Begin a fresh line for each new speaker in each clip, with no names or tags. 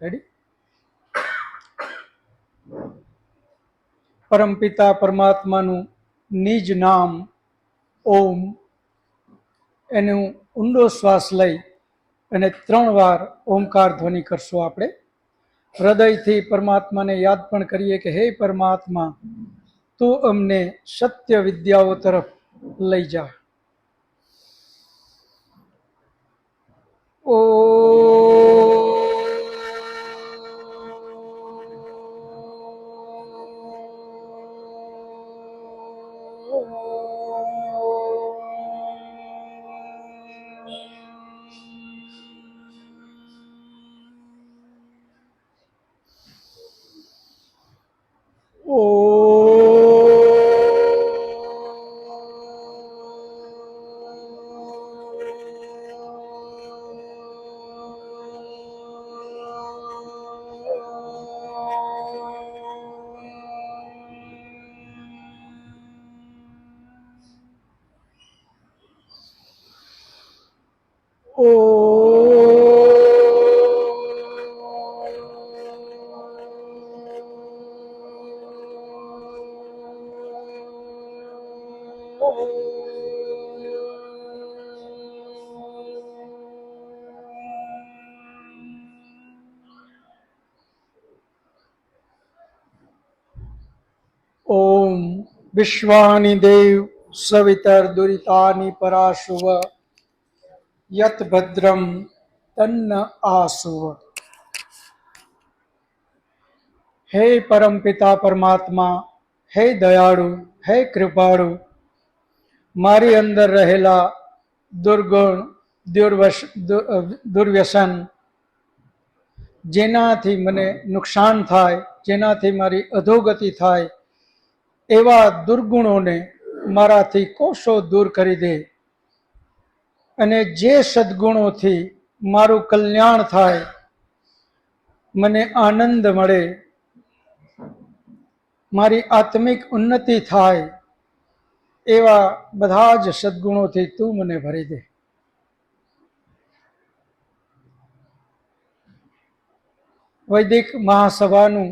Ready? પરમપિતા પરમાત્માનું નિજ નામ ઓમ, એનું ઊંડો શ્વાસ લઈ અને 3 વાર ઓમકાર ધ્વનિ કરશું આપણે. હૃદયથી પરમાત્માને યાદ પણ કરીએ કે હે પરમાત્મા, તું અમને સત્ય વિદ્યાઓ તરફ લઈ જા. ઓ ઓમ વિશ્વાનિ દેવ સવિતર દુરિતાની પરાશુવ યત ભદ્રમ તન્ન આસુવ. હે પરમપિતા પરમાત્મા, હે દયાળુ, હે કૃપાળુ, મારી અંદર રહેલા દુર્ગુણ, દુર્વ્યસન, જેનાથી મને નુકસાન થાય, જેનાથી મારી અધોગતિ થાય, એવા દુર્ગુણોને મારાથી કોષો દૂર કરી દે અને જે સદ્ગુણોથી મારું કલ્યાણ થાય, મને આનંદ મળે, મારી આત્મિક ઉન્નતિ થાય, એવા બધા જ સદ્ગુણોથી તું મને ભરી દે. વૈદિક મહાસભાનું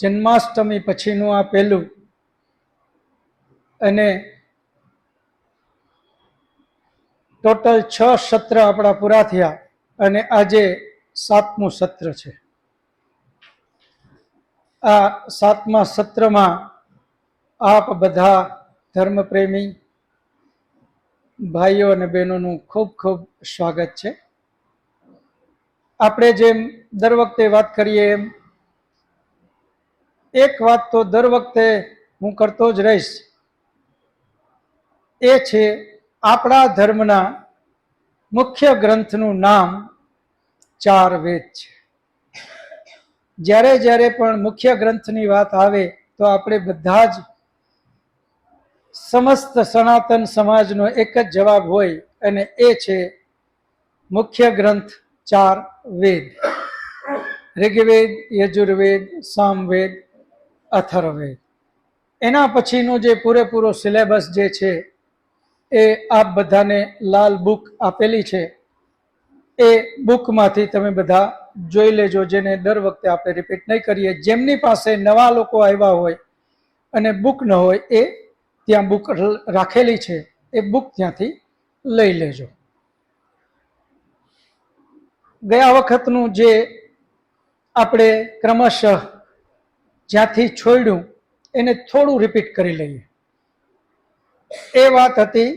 જન્માષ્ટમી પછીનું આ પહેલું અને ટોટલ 6 સત્ર આપણા પૂરા થયા અને આજે 7મું સત્ર છે. આ 7મા સત્રમાં આપ બધા ધર્મપ્રેમી ભાઈઓ અને બહેનોનું ખૂબ ખૂબ સ્વાગત છે. આપણે જેમ દર વખતે વાત કરીએ એમ એક વાત તો દર વખતે હું કરતો જ રહીશ, એ છે આપણા ધર્મના મુખ્ય ગ્રંથનું નામ 4 વેદ છે. જ્યારે જ્યારે પણ મુખ્ય ગ્રંથની વાત આવે તો આપણે બધા જ સમસ્ત સનાતન સમાજનો એક જ જવાબ હોય અને એ છે મુખ્ય ગ્રંથ 4 વેદ: ઋગ્વેદ, યજુર્વેદ, સામવેદ, અથર્વવેદ. એના પછીનો જે પૂરેપૂરો સિલેબસ જે છે એ આપ બધાને લાલ બુક આપેલી છે, એ બુકમાંથી તમે બધા જોઈ લેજો, જેને દર વખતે આપણે રિપીટ નહીં કરીએ. જેમની પાસે નવા લોકો આવ્યા હોય અને બુક ન હોય, એ ત્યાં બુક રાખેલી છે, એ બુક ત્યાંથી લઈ લેજો. ગયા વખતનું જે આપણે ક્રમશઃ જ્યાંથી છોડ્યું એને થોડું રિપીટ કરી લઈએ. એ વાત હતી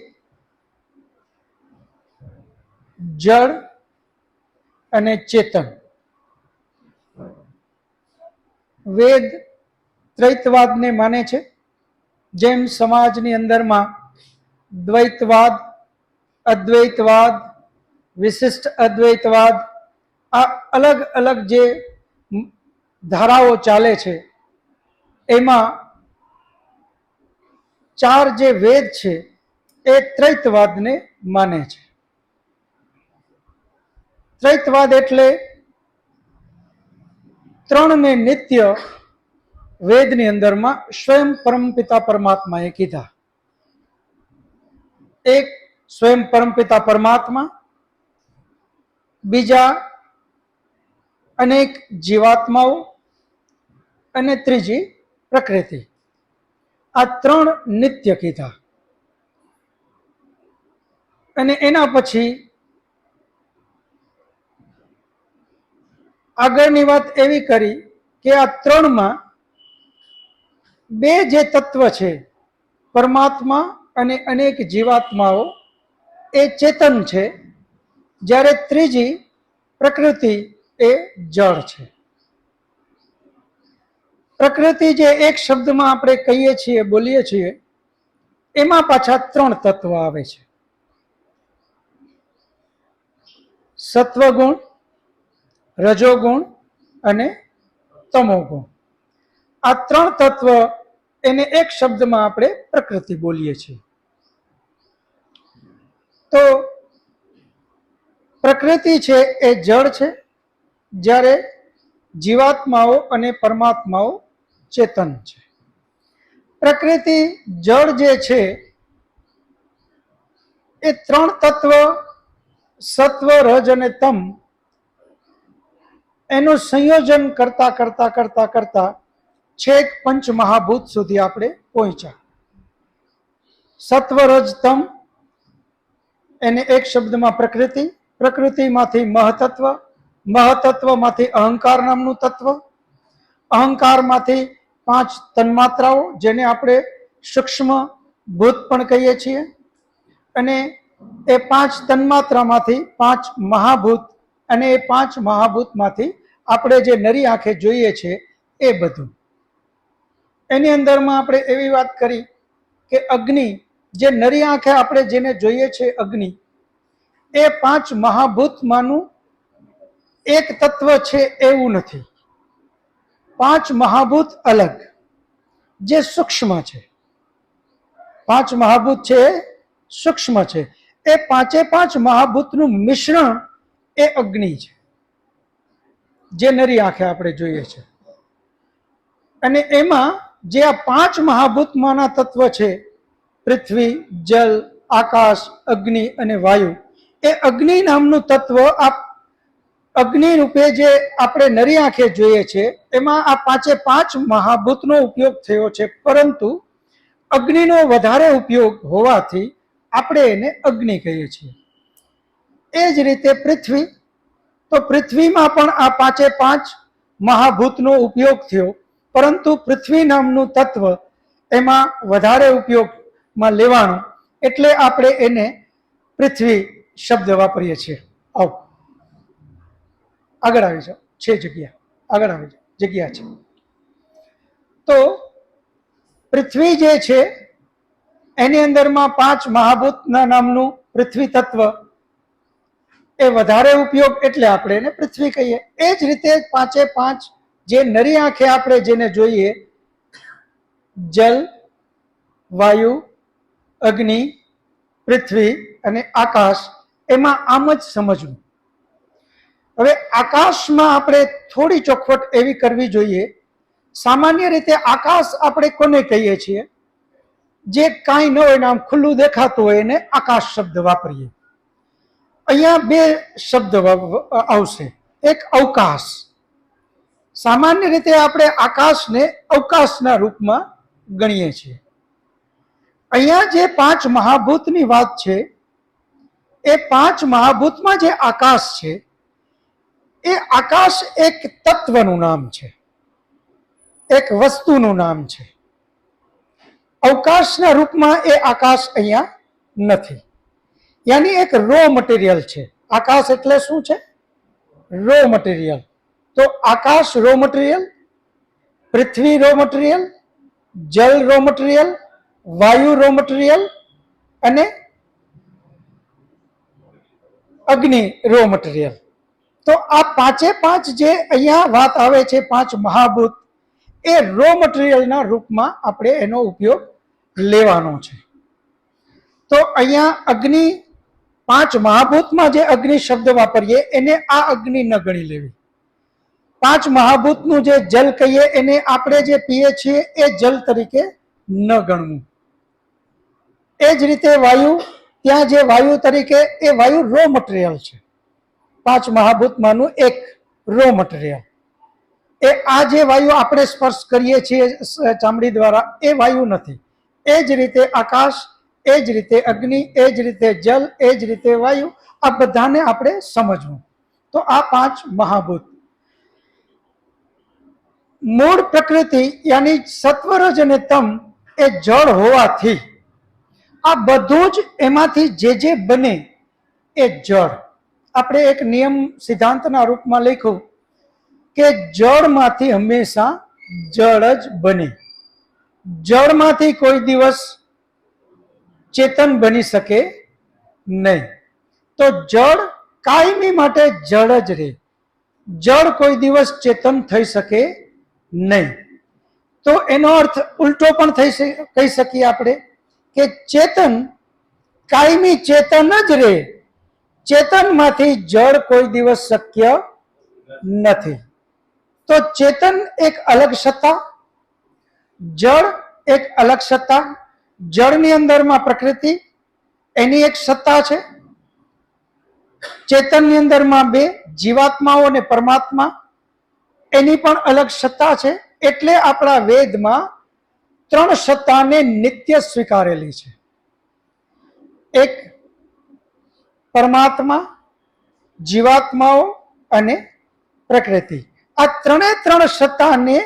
જળ અને ચેતન. વેદ ત્રૈતવાદને માને છે, જેમ સમાજની અંદરમાં દ્વૈતવાદ, અદ્વૈતવાદ, વિશિષ્ટ અદ્વૈતવાદ, આ અલગ અલગ જે ધારાઓ ચાલે છે, એમાં 4 જે વેદ છે એ ત્રૈતવાદને માને છે. ત્રૈતવાદ એટલે 3 ને નિત્ય વેદની અંદરમાં સ્વયં પરમપિતા પરમાત્માએ કીધા. એક સ્વયં પરમપિતા પરમાત્મા, બીજા અનેક જીવાત્માઓ અને ત્રીજી પ્રકૃતિ. આ ત્રણ નિત્ય કીધા. અને એના પછી આગળની વાત એવી કરી કે આ ત્રણમાં બે જે તત્વ છે, પરમાત્મા અને અનેક જીવાત્માઓ, એ ચેતન છે, જ્યારે ત્રીજી પ્રકૃતિ એ જળ છે. પ્રકૃતિ જે એક શબ્દમાં આપણે કહીએ છીએ, બોલીએ છીએ, એમાં પાછા ત્રણ તત્વ આવે છે: સત્વગુણ, રજોગુણ અને તમોગુણ. આ ત્રણ તત્વ, એને એક શબ્દમાં આપણે પ્રકૃતિ બોલીએ છીએ. તો પ્રકૃતિ છે એ જળ છે, જ્યારે જીવાત્માઓ અને પરમાત્માઓ ચેતન છે. પ્રકૃતિ જળ જે છે એ ત્રણ તત્વ સત્વ, રજ અને તમ, એનું સંયોજન કરતા કરતા કરતા કરતા છેક પંચ મહાભૂત સુધી આપણે પહોંચ્યા. સત્વ, રજ, તમ, એને એક શબ્દમાં પ્રકૃતિ, પ્રકૃતિમાંથી મહતત્વ, મહતત્વમાંથી અહંકાર નામનું તત્વ, અહંકારમાંથી પાંચ તન્માત્રાઓ, જેને આપણે સૂક્ષ્મ ભૂત પણ કહીએ છીએ, અને એ પાંચ તન્માત્રામાંથી પાંચ મહાભૂત, અને એ પાંચ મહાભૂતમાંથી આપણે જે નરી આંખે જોઈએ છે એ બધું. એની અંદરમાં આપણે એવી વાત કરી કે અગ્નિ, જે નરી આંખે આપણે જેને જોઈએ છે અગ્નિ, એ પાંચ મહાભૂતમાંનું એક તત્વ છે એવું નથી. પાંચ મહાભૂત અલગ, જે સૂક્ષ્મ છે. પાંચ મહાભૂત છે એ સૂક્ષ્મ છે. એ પાંચે પાંચ મહાભૂતનું મિશ્રણ એ અગ્નિ છે, જે નરી આંખે આપણે જોઈએ છે. અને એમાં જે આ પાંચ મહાભૂતમાંના તત્વ છે, પૃથ્વી, જલ, આકાશ, અગ્નિ અને વાયુ, એ અગ્નિ નામનું તત્વ આ અગ્નિ રૂપે જે આપણે નરી આંખે જોઈએ છે, એમાં આ પાંચે પાંચ મહાભૂતનો ઉપયોગ થયો છે. પરંતુ અગ્નિનો વધારે ઉપયોગ હોવાથી આપણે એને અગ્નિ કહીએ છીએ. એ જ રીતે પૃથ્વી, તો પૃથ્વીમાં પણ આ પાંચે પાંચ મહાભૂતનો ઉપયોગ થયો, પરંતુ પૃથ્વી નામનું તત્વ એમાં વધારે ઉપયોગમાં લેવાનું, એટલે આપણે એને પૃથ્વી શબ્દ વાપરીએ છીએ. આવો આગળ આવી જાઓ, છે જગ્યા, આગળ આવી જાઓ, જગ્યા છે. તો પૃથ્વી જે છે એની અંદરમાં પાંચ મહાભૂતના નામનું પૃથ્વી તત્વ એ વધારે ઉપયોગ, એટલે આપણે એને પૃથ્વી કહીએ. એ જ રીતે પાંચે પાંચ જે નરી આંખે આપણે જેને જોઈએ, જલ, વાયુ, અગ્નિ, પૃથ્વી અને આકાશ, એમાં આમ જ સમજવું. હવે આકાશમાં આપણે થોડી ચોખવટ એવી કરવી જોઈએ. સામાન્ય રીતે આકાશ આપણે કોને કહીએ છીએ? જે કાંઈ ન હોય ને આમ ખુલ્લું દેખાતું હોય એને આકાશ શબ્દ વાપરીએ. અહીંયા બે શબ્દ આવશે. એક અવકાશ. સામાન્ય રીતે આપણે આકાશને અવકાશના રૂપમાં ગણીએ છીએ. અહીંયા જે પાંચ મહાભૂતની વાત છે, એ પાંચ મહાભૂતમાં જે આકાશ છે, એ આકાશ એક તત્વનું નામ છે, એક વસ્તુનું નામ છે. અવકાશના રૂપમાં એ આકાશ અહીંયા નથી. યાની એક રો મટીરિયલ છે. આકાશ એટલે શું છે? Raw material. તો આકાશ રો મટીરિયલ, પૃથ્વી રો મટીરિયલ, જલ રો મટીરિયલ, વાયુ રો મટીરિયલ અને અગ્નિ રો મટીરિયલ. તો આ પાંચે પાંચ જે અહીંયા વાત આવે છે, પાંચ મહાભૂત, એ રો મટીરિયલના રૂપમાં આપણે એનો ઉપયોગ લેવાનો છે. તો અહીંયા અગ્નિ, પાંચ મહાભૂતમાં જે અગ્નિ શબ્દ વાપરીએ એને આ અગ્નિ ન ગણી લેવી. પાંચ મહાભૂતનું જે જલ કહીએ એને આપણે જે પીએ છીએ એ જલ તરીકે ન ગણવું. એ જ રીતે વાયુ, ત્યાં જે વાયુ તરીકે, એ વાયુ રો મટીરિયલ છે. પાંચ મહાભૂતમાંનું એક રો મટીરિયલ. એ આ જે વાયુ આપણે સ્પર્શ કરીએ છીએ ચામડી દ્વારા, એ વાયુ નથી. એ જ રીતે આકાશ, એ જ રીતે અગ્નિ, એ જ રીતે જલ, એ જ રીતે વાયુ, આ બધાને આપણે સમજવું. તો આ પાંચ મહાભૂત. મૂળ પ્રકૃતિ યાની સત્વરજ અને તમ એ જળ હોવાથી આ બધું જ એમાંથી જે બને એ જળ. આપણે એક નિયમ સિદ્ધાંતના રૂપમાં લખ્યું કે જળમાંથી હંમેશા જળ જ બને. જળમાંથી કોઈ દિવસ ચેતન બની શકે નહીં. તો જળ કાયમી માટે જળ જ રહે. જળ કોઈ દિવસ ચેતન થઈ શકે નહીં. તો એનો અર્થ ઉલટો પણ કહી શકીએ આપણે કે ચેતન કાયમી ચેતન જ રહે. ચેતનમાંથી જળ કોઈ દિવસ શક્ય નથી. તો ચેતન એક અલગ સત્તા, જળ એક અલગ સત્તા. જળની અંદરમાં પ્રકૃતિ એની એક સત્તા છે. ચેતનની અંદરમાં બે જીવાત્માઓ અને પરમાત્મા એની પણ અલગ સત્તા છે. એટલે આપણા વેદમાં ત્રણ સત્તાને નિત્ય સ્વીકારેલી છે. એક પરમાત્મા, જીવાત્માઓ અને પ્રકૃતિ. આ ત્રણ સત્તાને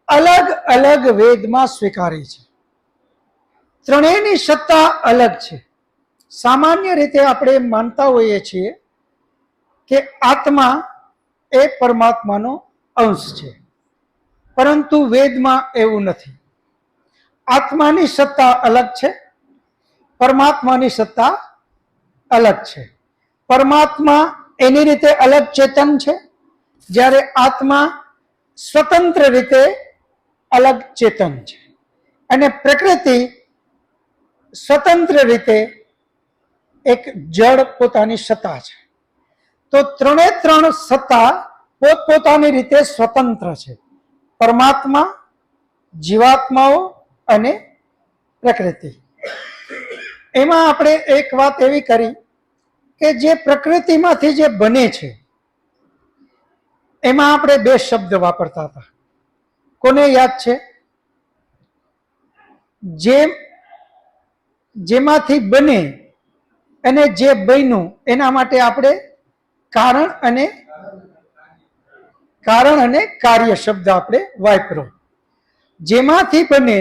અલગ અલગ વેદમાં સ્વીકારી છે. ત્રણેયની સત્તા અલગ છે. સામાન્ય રીતે આપણે માનતા હોઈએ છીએ કે આત્મા એ પરમાત્માનો અંશ છે, પરંતુ વેદમાં એવું નથી. આત્માની સત્તા અલગ છે, પરમાત્માની સત્તા અલગ છે. પરમાત્મા એની રીતે અલગ ચેતન છે, જ્યારે આત્મા સ્વતંત્ર રીતે અલગ ચેતન છે. અને પ્રકૃતિ સ્વતંત્ર રીતે એક જળ પોતાની સત્તા છે. તો ત્રણ સત્તા પોતપોતાની રીતે સ્વતંત્ર છે. પરમાત્મા, જીવાત્માઓ અને પ્રકૃતિ. એમાં આપણે એક વાત એવી કરી કે જે પ્રકૃતિમાંથી જે બને છે એમાં આપણે બે શબ્દ વાપરતા હતા. કોને યાદ છે? જેમાંથી બને અને જે બન્યું એના માટે આપણે કારણ અને કાર્ય શબ્દ આપણે વાપરો. જેમાંથી બને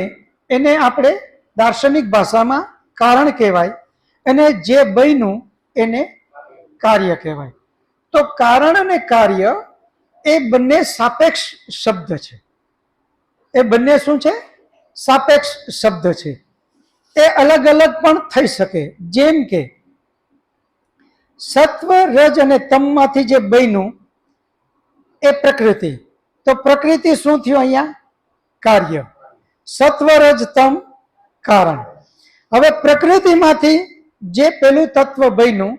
એને આપણે દાર્શનિક ભાષામાં કારણ કહેવાય અને જે બન્યું એને કાર્ય કહેવાય. તો કારણ અને કાર્ય એ બંને સાપેક્ષ શબ્દ છે. એ બંને શું છે? સાપેક્ષ શબ્દ છે. એ અલગ અલગ પણ થઈ શકે. જેમ કે સત્વ, રજ અને તમમાંથી જે બન્યું એ પ્રકૃતિ. તો પ્રકૃતિ શું થયું અહીંયા? કાર્ય. સત્વ, રજ, તમ કારણ. હવે પ્રકૃતિમાંથી જે પેલું તત્વ બન્યું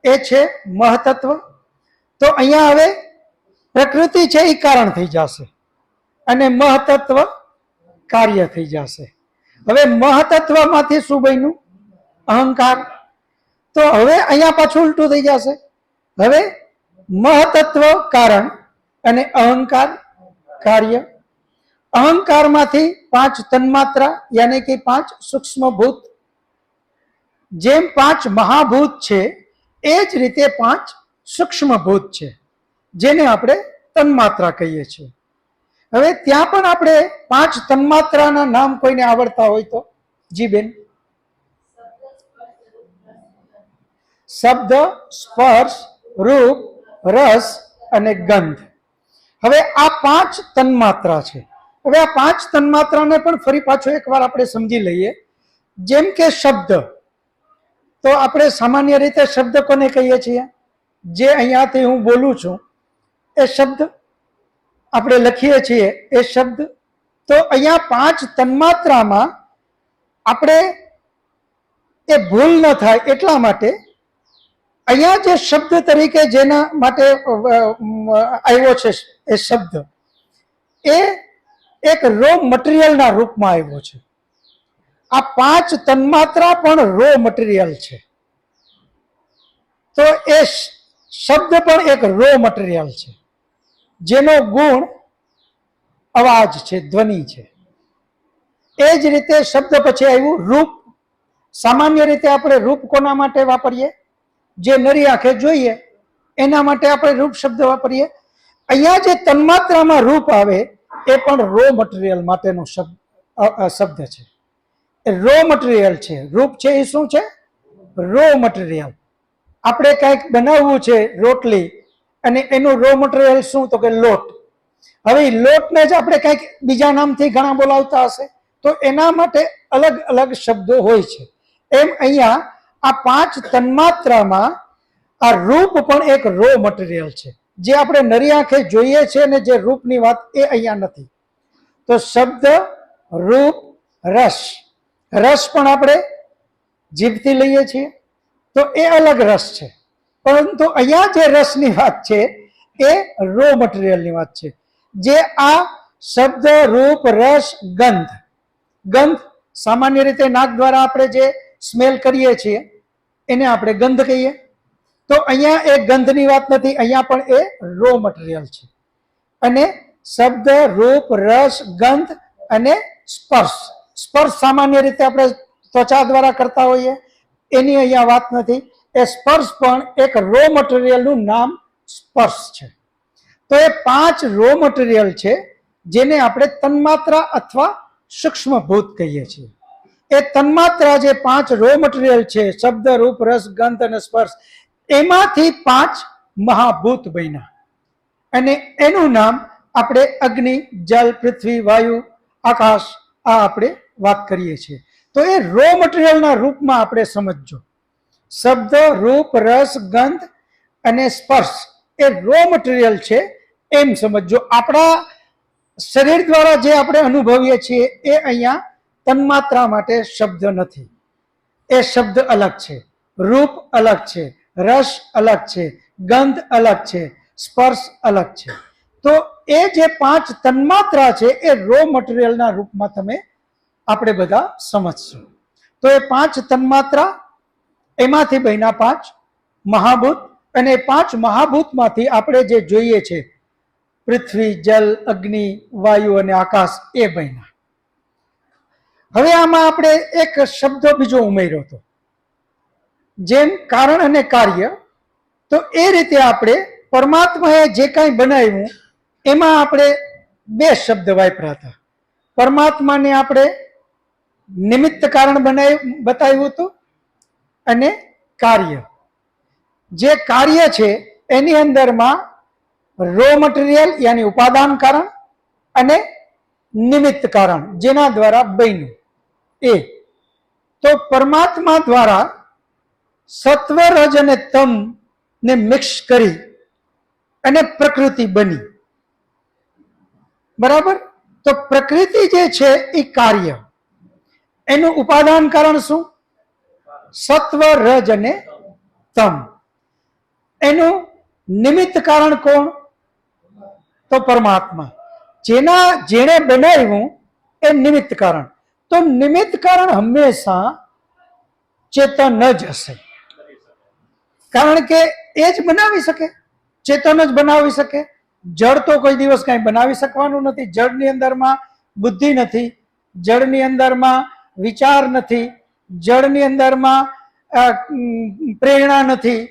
એ છે મહતત્વ. તો અહીંયા હવે પ્રકૃતિ છે એ કારણ થઈ જશે અને મહતત્વ કાર્ય થઈ જશે. હવે મહતત્વમાંથી શું બન્યું? અહંકાર. તો હવે અહીંયા પાછું ઉલટું થઈ જશે. હવે મહતત્વ કારણ અને અહંકાર કાર્ય. અહંકારમાંથી પાંચ તન્માત્રા યાની કે પાંચ સૂક્ષ્મ ભૂત. જેમ પાંચ મહાભૂત છે એ જ રીતે પાંચ સૂક્ષ્મ ભૂત છે, જેને આપણે તન્માત્રા કહીએ છીએ. હવે ત્યાં પણ આપણે પાંચ તન્માત્રાના નામ કોઈને આવડતા હોય તો? જી બેન. શબ્દ, સ્પર્શ, રૂપ, રસ અને ગંધ. હવે આ પાંચ તન્માત્રા છે. હવે આ પાંચ તન્માત્રાને પણ ફરી પાછો એકવાર આપણે સમજી લઈએ. જેમ કે શબ્દ, તો આપણે સામાન્ય રીતે શબ્દ કોને કહીએ છીએ? જે અહીંયાથી હું બોલું છું એ શબ્દ. આપણે લખીએ છીએ એ શબ્દ. તો અહીંયા પાંચ તન્માત્રામાં આપણે એ ભૂલ ન થાય એટલા માટે અહીંયા જે શબ્દ તરીકે જેના માટે આવ્યો છે એ શબ્દ એ એક રો મટીરિયલના રૂપમાં આવ્યો છે. આ પાંચ તન્માત્રા પણ રો મટીરિયલ છે. તો એ શબ્દ પણ એક રો મટીરિયલ છે, જેનો ગુણ અવાજ છે, ધ્વનિ છે. એ જ રીતે શબ્દ પછી આવ્યું રૂપ. સામાન્ય રીતે આપણે રૂપ કોના માટે વાપરીએ? જે નરી આંખે જોઈએ એના માટે આપણે રૂપ શબ્દ વાપરીએ. અહીંયા જે તન્માત્રામાં રૂપ આવે એ પણ રો મટીરિયલ માટેનો શબ્દ છે. રો મટીરિયલ છે. રૂપ છે એ શું છે? Raw material. આપણે કંઈક બનાવવું છે, રોટલી, અને એનું રો મટીરિયલ શું? તો કે લોટ. હવે લોટને જ આપણે કંઈક બીજા નામથી ઘણા બોલાવતા હશે, તો એના માટે અલગ અલગ શબ્દો હોય છે. એમ અહીંયા આ 5 તન્માત્રામાં આ રૂપ પણ એક રો મટીરિયલ છે, જે આપણે નરી આંખે જોઈએ છે ને જે રૂપની વાત એ અહીંયા નથી. તો શબ્દ, રૂપ, રસ. રસ પણ આપણે જીભથી લઈએ છીએ, તો એ અલગ રસ છે. પરંતુ અહીંયા જે રસની વાત છે એ રો મટીરિયલની વાત છે. જે આ શબ્દ, રૂપ, રસ, ગંધ. ગંધ સામાન્ય રીતે નાક દ્વારા આપણે જે સ્મેલ કરીએ છીએ એને આપણે ગંધ કહીએ. તો અહીંયા એ ગંધની વાત નથી, અહીંયા પણ એ રો મટીરિયલ છે. અને શબ્દ, રૂપ, રસ, ગંધ અને સ્પર્શ. સ્પર્શ સામાન્ય રીતે આપણે ત્વચા દ્વારા કરતા હોઈએ, એની અહીંયા વાત નથી. એ સ્પર્શ પણ એક રો મટીરિયલનું નામ સ્પર્શ છે. તો એ 5 રો મટીરિયલ છે, જેને આપણે તન્માત્રા અથવા સૂક્ષ્મભૂત કહીએ છીએ. એ તન્માત્રા જે 5 રો મટીરિયલ છે, શબ્દ, રૂપ, રસ, ગંધ અને સ્પર્શ, એમાંથી 5 મહાભૂત બન્યા. અને એનું નામ આપણે અગ્નિ, જલ, પૃથ્વી, વાયુ, આકાશ, આ આપણે વાત કરીએ છીએ. તો એ રો મટીરિયલના રૂપમાં આપણે સમજજો. શબ્દ, રૂપ, રસ, ગંધ અને સ્પર્શ એ રો મટીરિયલ છે એમ સમજજો. આપણા શરીર દ્વારા જે આપણે અનુભવીએ છીએ એ અહીંયા તન્માત્રા માટે શબ્દ નથી. એ શબ્દ અલગ છે, રૂપ અલગ છે, રસ અલગ છે, ગંધ અલગ છે, સ્પર્શ અલગ છે. તો એ જે 5 તન્માત્રા છે એ રો મટીરિયલના રૂપમાં તમે આપણે બધા સમજશો. તો એ 5 તન્માત્રા, એમાંથી બન્યા 5 મહાભૂત. અને 5 મહાભૂતમાંથી આપણે જે જોઈએ છે પૃથ્વી, જલ, અગ્નિ, વાયુ અને આકાશ, એ બન્યા. હવે આમાં આપણે એક શબ્દ બીજો ઉમેર્યો હતો, જેમ કારણ અને કાર્ય. તો એ રીતે આપણે પરમાત્માએ જે કાંઈ બનાવ્યું એમાં આપણે 2 શબ્દ વાપર્યા હતા. પરમાત્માને આપણે નિમિત્ત કારણ બતાવ્યું હતું, અને કાર્ય. જે કાર્ય છે એની અંદરમાં રો મટીરિયલ યાની ઉપાદાન કારણ અને નિમિત્ત કારણ જેના દ્વારા બન્યું એ. તો પરમાત્મા દ્વારા સત્વ, રજ અને તમ ને મિક્સ કરી અને પ્રકૃતિ બની. બરાબર? તો પ્રકૃતિ જે છે એ કાર્ય, એનું ઉપાદાન કારણ શું? સત્વ, રજ અને તમ. એનું નિમિત્ત કારણ કોણ? તો પરમાત્મા. જેણે બનાવ્યું એ નિમિત્ત કારણ. તો નિમિત્ત કારણ હંમેશા ચેતન જ હશે, કારણ કે એ જ બનાવી શકે, ચેતન જ બનાવી શકે. જળ તો કોઈ દિવસ કાંઈ બનાવી શકવાનું નથી. જળની અંદરમાં બુદ્ધિ નથી, જળની અંદરમાં વિચાર નથી, જળની અંદરમાં પ્રેરણા નથી,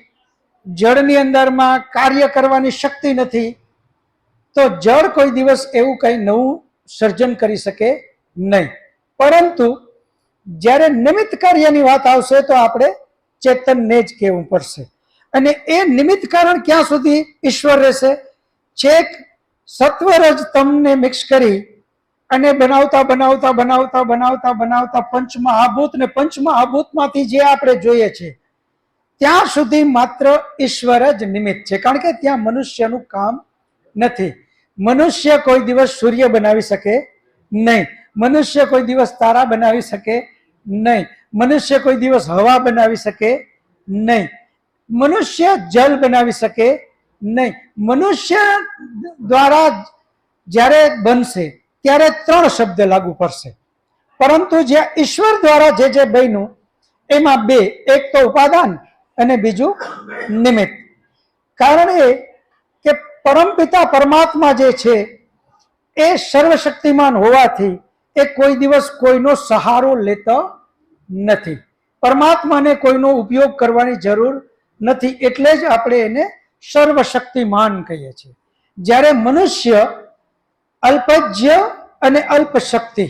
જળની અંદરમાં કાર્ય કરવાની શક્તિ નથી. તો જળ કોઈ દિવસ એવું કંઈ નવું સર્જન કરી શકે નહીં. પરંતુ જ્યારે નિમિત્ત કાર્યની વાત આવશે તો આપણે ચેતનને જ કહેવું પડશે. અને એ નિમિત્ત કારણ ક્યાં સુધી ઈશ્વર રહેશે? છેક સત્વરજ તમને મિક્સ કરી અને બનાવતા બનાવતા બનાવતા બનાવતા બનાવતા પંચમહાભૂત, ને પંચમહાભૂતમાંથી જે આપણે જોઈએ છે ત્યાં સુધી માત્ર ઈશ્વર જ નિમિત્ત છે. કારણ કે ત્યાં મનુષ્યનું કામ નથી. મનુષ્ય કોઈ દિવસ સૂર્ય બનાવી શકે નહીં, મનુષ્ય કોઈ દિવસ તારા બનાવી શકે નહીં, મનુષ્ય કોઈ દિવસ હવા બનાવી શકે નહીં, મનુષ્ય જલ બનાવી શકે નહીં. મનુષ્ય દ્વારા જ્યારે બનશે ત્યારે 3 શબ્દ લાગુ પડશે. પરંતુ જે ઈશ્વર દ્વારા જે બન્યું એમાં 2, એક તો ઉપાદાન અને બીજું નિમિત્ત. કારણ એ કે પરમપિતા પરમાત્મા જે છે એ સર્વશક્તિમાન હોવાથી એ કોઈ દિવસ કોઈનો સહારો લેતો નથી. પરમાત્માને કોઈનો ઉપયોગ કરવાની જરૂર નથી, એટલે જ આપણે એને સર્વશક્તિમાન કહીએ છીએ. જ્યારે મનુષ્ય અલ્પજ્ય અને અલ્પશક્તિ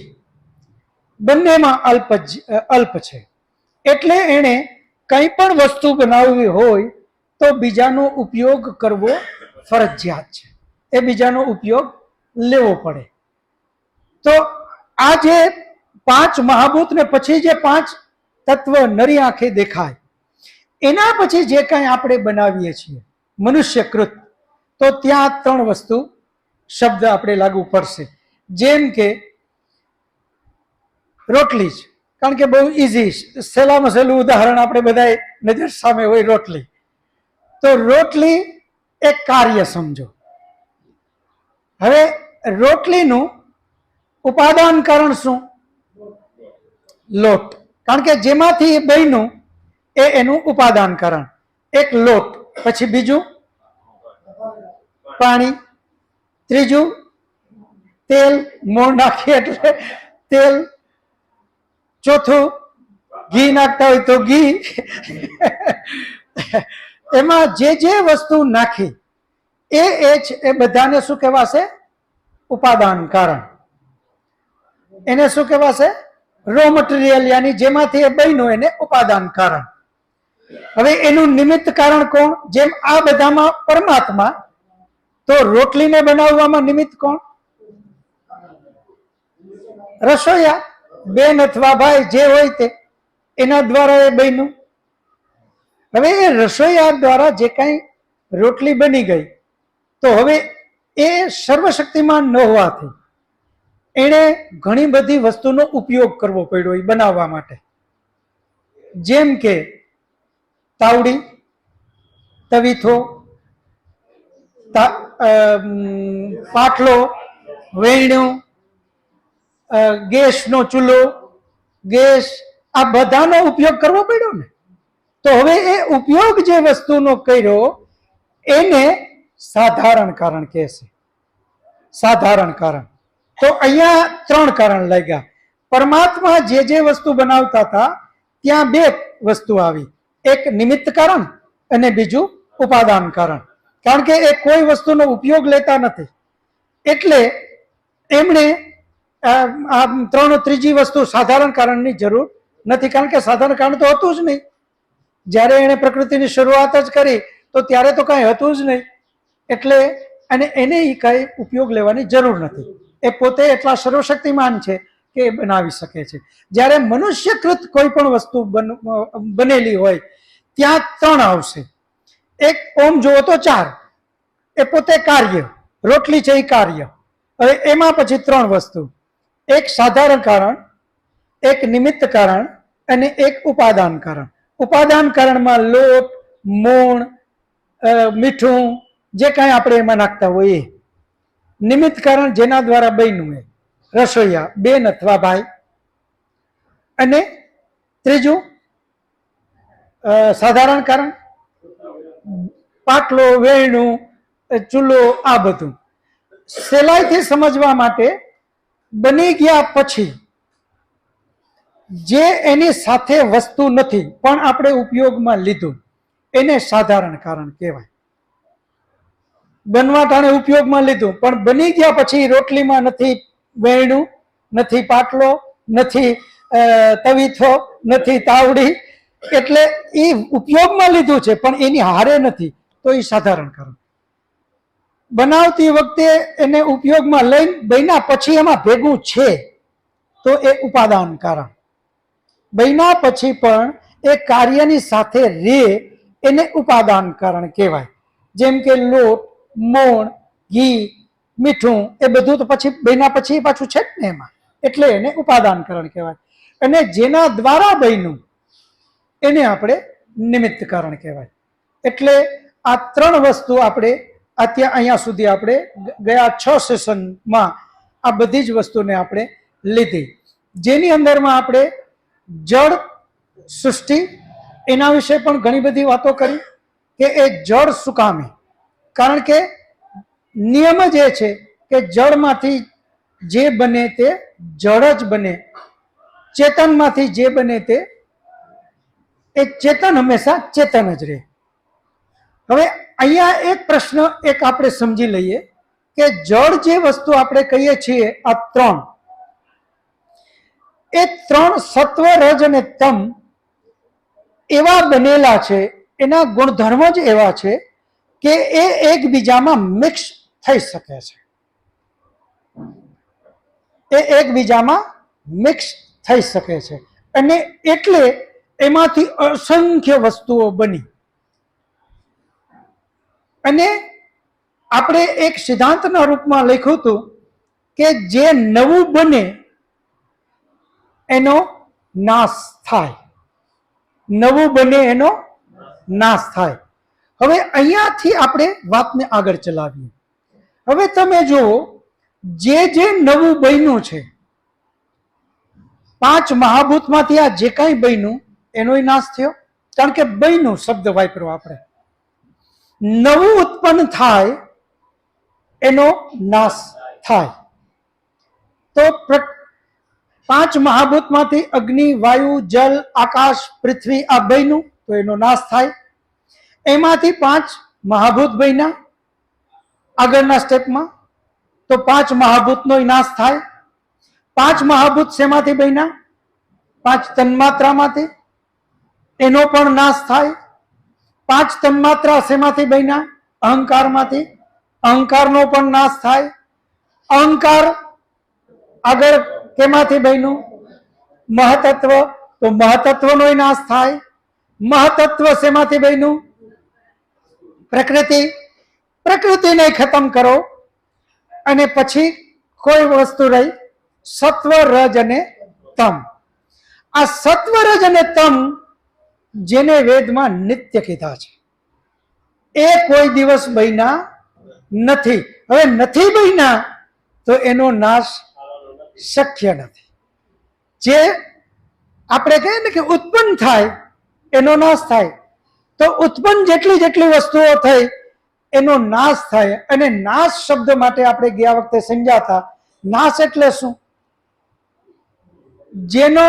બંનેમાં અલ્પ છે, એટલે એણે કંઈ પણ વસ્તુ બનાવવી હોય તો બીજાનો ઉપયોગ કરવો ફરજિયાત છે, એ બીજાનો ઉપયોગ લેવો પડે. તો આ જે 5 મહાભૂત ને પછી જે 5 તત્વ નરી આંખે દેખાય, એના પછી જે કંઈ આપણે બનાવીએ છીએ મનુષ્યકૃત, તો ત્યાં 3 વસ્તુ શબ્દ આપણે લાગુ પડશે. જેમ કે રોટલી જ, કારણ કે બહુ ઇઝી, સહેલામાં સહેલું ઉદાહરણ આપણે બધા નજર સામે હોય, રોટલી. તો રોટલી એક કાર્ય સમજો. હવે રોટલીનું ઉપાદાન કારણ શું? લોટ, કારણ કે જેમાંથી એ બન્યું એ એનું ઉપાદાન કારણ. એક લોટ, પછી બીજું પાણી, ત્રીજું તેલ, મોણ નાખીએ એટલે તેલ, ચોથું ઘી નાખતા હોય તો ઘી. એમાં જે જે વસ્તુ નાખી એ બધાને શું કહેવાશે? ઉપાદાન કારણ. એને શું કહેવાશે? રો મટીરિયલ, યાની જેમાંથી એ બન્યું એને ઉપાદાન કારણ. હવે એનું નિમિત્ત કારણ કોણ? જેમ આ બધામાં પરમાત્મા, તો રોટલીને બનાવવામાં નિમિત્ત કોણ? રસોઈયા, બેન અથવા ભાઈ જે હોય તે, એના દ્વારા એ બન્યું. હવે એ રસોઈયા દ્વારા જે કાંઈ રોટલી બની ગઈ, તો હવે એ સર્વશક્તિમાન ન હોવાથી એણે ઘણી બધી વસ્તુનો ઉપયોગ કરવો પડ્યો એ બનાવવા માટે. જેમ કે તાવડી, તવીથો, પાટલો, વેણ્યું, ગેસનો ચૂલો, ગેસ, આ બધાનો ઉપયોગ કરવો પડ્યો ને. તો હવે એ ઉપયોગ જે વસ્તુનો કર્યો એને સાધારણ કારણ કહેશે. સાધારણ કારણ. તો અહીંયા 3 કારણ લાગ્યા. પરમાત્મા જે વસ્તુ બનાવતા હતા ત્યાં 2 વસ્તુ આવી, એક નિમિત્ત કારણ અને બીજું ઉપાદાન કારણ. કારણ કે એ કોઈ વસ્તુનો ઉપયોગ લેતા નથી, એટલે એમણે ત્રીજી વસ્તુ સાધારણ કારણની જરૂર નથી, કારણ કે સાધારણ કારણ તો હતું જ નહીં. જ્યારે એણે પ્રકૃતિની શરૂઆત જ કરી તો ત્યારે તો કાંઈ હતું જ નહીં, એટલે અને એને કાંઈ ઉપયોગ લેવાની જરૂર નથી. એ પોતે એટલા સર્વશક્તિમાન છે કે એ બનાવી શકે છે. જ્યારે મનુષ્યકૃત કોઈ પણ વસ્તુ બનેલી હોય ત્યાં 3 આવશે. એક ઓમ જુઓ તો 4, એ પોતે કાર્ય, રોટલી છે એ કાર્ય. હવે એમાં પછી 3 વસ્તુ, એક સાધારણ કારણ, એક નિમિત્ત કારણ અને એક ઉપાદાન કારણ. ઉપાદાન કારણમાં લોટ, મોણ, મીઠું, જે કાંઈ આપણે એમાં નાખતા હોઈએ. નિમિત્ત કારણ જેના દ્વારા બન્યું એ રસોઈયા, બેન અથવા ભાઈ. અને ત્રીજું સાધારણ કારણ, પાટલો, વેણું, ચૂલો, આ બધું. સહેલાઈથી સમજવા માટે બની ગયા પછી જે એની સાથે વસ્તુ નથી પણ આપણે ઉપયોગમાં લીધું એને સાધારણ કારણ કહેવાય. બનવા ટાણે ઉપયોગમાં લીધું પણ બની ગયા પછી રોટલીમાં નથી વેણું, નથી પાટલો, નથી તવીથો, નથી તાવડી, એટલે એ ઉપયોગમાં લીધું છે પણ એની હારે નથી, તો એ સાધારણ કારણ. બનાવતી વખતે એને ઉપયોગમાં લઈને બન્યા પછી એમાં ભેગું છે તો એ ઉપાદાન કારણ. બન્યા પછી પણ એ કાર્યની સાથે રે એને ઉપાદાન કારણ કહેવાય. જેમ કે લોટ, મોણ, ઘી, મીઠું, એ બધું તો પછી બન્યા પછી પાછું છે જ ને એમાં, એટલે એને ઉપાદાન કારણ કહેવાય. અને જેના દ્વારા બન્યું એને આપણે નિમિત્ત કારણ કહેવાય. એટલે આ 3 વસ્તુ આપણે અહીંયા સુધી આપણે ગયા 6 સેશનમાં આ બધી જ વસ્તુને આપણે લીધી, જેની અંદરમાં આપણે જળ સૃષ્ટિ એના વિશે પણ ઘણી બધી વાતો કરી કે એ જળ શું કામે, કારણ કે નિયમ જ એ છે કે જળમાંથી જે બને તે જળ જ બને, ચેતનમાંથી જે બને તે એ ચેતન હંમેશા ચેતન જ રહે. હવે અહીંયા એક પ્રશ્ન આપણે સમજી લઈએ કે જળ જે વસ્તુ આપણે કહીએ છીએ આ ત્રણ, એ ત્રણ સત્વ, રજ અને તમ એવા બનેલા છે, એના ગુણધર્મ જ એવા છે કે એ એકબીજામાં મિક્સ થઈ શકે છે. એ એકબીજામાં મિક્સ થઈ શકે છે અને એટલે એમાંથી અસંખ્ય વસ્તુઓ બની. અને આપણે એક સિદ્ધાંતના રૂપમાં લખ્યું હતું કે જે નવું બને એનો નાશ થાય, નવું બને એનો નાશ થાય. હવે અહીંયાથી આપણે વાતને આગળ ચલાવીએ. હવે તમે જુઓ, જે નવું બન્યું છે, પાંચ મહાભૂતમાંથી આ જે કાંઈ બન્યું એનોય નાશ થયો, કારણ કે બન્યું શબ્દ વાપરો આપણે. નવું ઉત્પન્ન થાય એનો નાશ થાય. તો પાંચ મહાભૂતમાંથી અગ્નિ, વાયુ, જલ, આકાશ, પૃથ્વી આ બન્યું તો એનો નાશ થાય. એમાંથી પાંચ મહાભૂત બન્યા આગળના સ્ટેપમાં, તો પાંચ મહાભૂતનો નાશ થાય. પાંચ મહાભૂત શેમાંથી બન્યા? પાંચ તન્માત્રામાંથી, એનો પણ નાશ થાય. પાંચ તન્માત્રા શેમાંથી બન્યા? અહંકારમાંથી, અહંકારનો પણ નાશ થાય. અહંકાર આગળ કેમાંથી બન્યું? મહતત્વ, તો મહતત્વનો નાશ થાય. મહતત્વ શેમાંથી બન્યું? પ્રકૃતિ, પ્રકૃતિને ખતમ કરો અને પછી કોઈ વસ્તુ રહી સત્વ, રજ અને તમ. આ સત્વ, રજ અને તમ જેને વેદમાં નિત્ય કીધા છે, એ કોઈ દિવસ બન્યા નથી. હવે નથી બન્યા તો એનો નાશ શક્ય નથી. જે આપણે કહીએ ને કે ઉત્પન્ન થાય એનો નાશ થાય, તો ઉત્પન્ન જેટલી વસ્તુઓ થઈ એનો નાશ થાય. અને નાશ શબ્દ માટે આપણે ગયા વખતે સમજાતા, નાશ એટલે શું? જેનો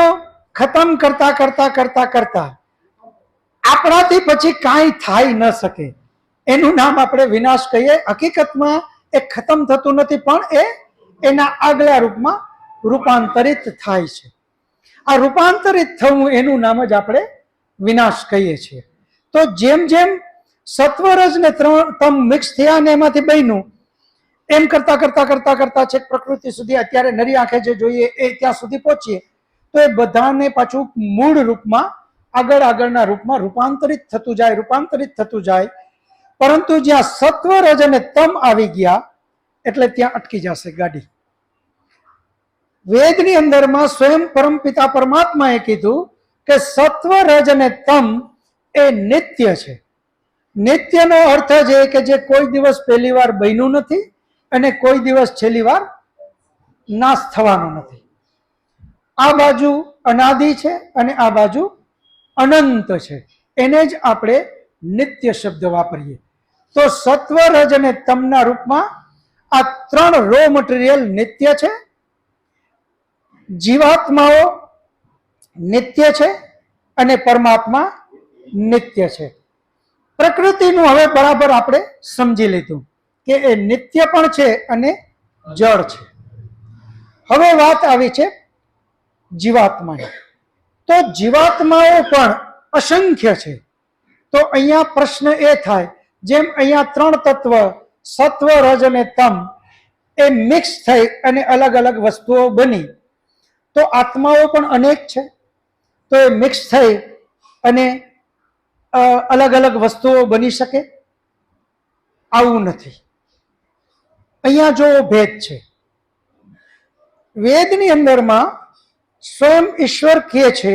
ખતમ કરતા કરતા કરતા કરતા આપણાથી પછી કાંઈ થાય ન શકે એનું નામ આપણે વિનાશ કહીએ. હકીકતમાં એ ખતમ થતું નથી, પણ એ એના આગલા રૂપમાં રૂપાંતરિત થાય છે. આ રૂપાંતરિત થવું એનું નામ જ આપણે વિનાશ કહીએ છીએ. તો જેમ જેમ સત્વ, રજ ને તમ મિક્સ થયા અને એમાંથી બન્યું, એમ કરતા કરતા કરતા કરતા છેક પ્રકૃતિ સુધી અત્યારે નરી આંખે જે જોઈએ એ ત્યાં સુધી પહોંચીએ તો એ બધાને પાછું મૂળ રૂપમાં આગળના રૂપમાં રૂપાંતરિત થતું જાય, રૂપાંતરિત થતું જાય. પરંતુ જ્યાં સત્વ, રજ અને તમ આવી ગયા એટલે ત્યાં અટકી જશે ગાડી. વેદની અંદરમાં સ્વયં પરમપિતા પરમાત્માએ કીધું કે સત્વ, રજ અને તમ એ નિત્ય છે. નિત્યનો અર્થ જ એ કે જે કોઈ દિવસ પહેલી વાર બન્યું નથી અને કોઈ દિવસ છેલ્લી વાર નાશ થવાનો નથી. આ બાજુ અનાદિ છે અને આ બાજુ અનંત છે. એને જ આપણે નિત્ય શબ્દ વાપરીએ. તો સત્વ, રજ અને તમના રૂપમાં આ ત્રણ રો મટીરિયલ નિત્ય છે. જીવાત્માઓ નિત્ય છે અને પરમાત્મા નિત્ય છે. પ્રકૃતિનું હવે બરાબર આપણે સમજી લીધું કે એ નિત્ય પણ છે અને જળ છે. હવે વાત આવી છે જીવાત્માની. તો જીવાત્માઓ પણ અસંખ્ય છે. તો અહીંયા પ્રશ્ન એ થાય, જેમ અહીંયા ત્રણ તત્વ સત્વ, રજ અને તમ એ મિક્સ થઈ અને અલગ અલગ વસ્તુઓ બની, તો આત્માઓ પણ અનેક છે. તો એ મિક્સ થઈ અને અલગ અલગ વસ્તુઓ બની શકે? આવું નથી. અહીંયા જો ભેદ છે. વેદની અંદરમાં સ્વયં ઈશ્વર કહે છે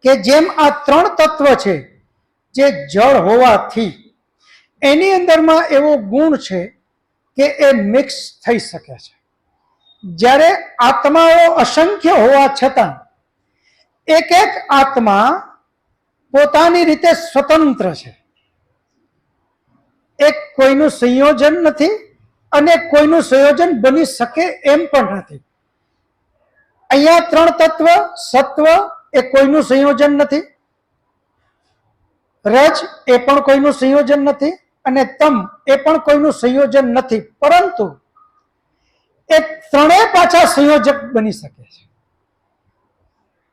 કે જેમ આ ત્રણ તત્વ છે જે જળ હોવાથી એની અંદરમાં એવો ગુણ છે કે એ મિક્સ થઈ શકે છે. જ્યારે આત્માઓ અસંખ્ય હોવા છતાં એક એક આત્મા પોતાની રીતે સ્વતંત્ર છે. એક કોઈનું સંયોજન નથી અને કોઈનું સંયોજન બની શકે એમ પણ નથી. અહીંયા 3 તત્વ, સત્વ એ કોઈનું સંયોજન નથી, રજ એ પણ કોઈનું સંયોજન નથી અને તમ એ પણ કોઈનું સંયોજન નથી, પરંતુ એ ત્રણેય પાછા સંયોજક બની શકે છે.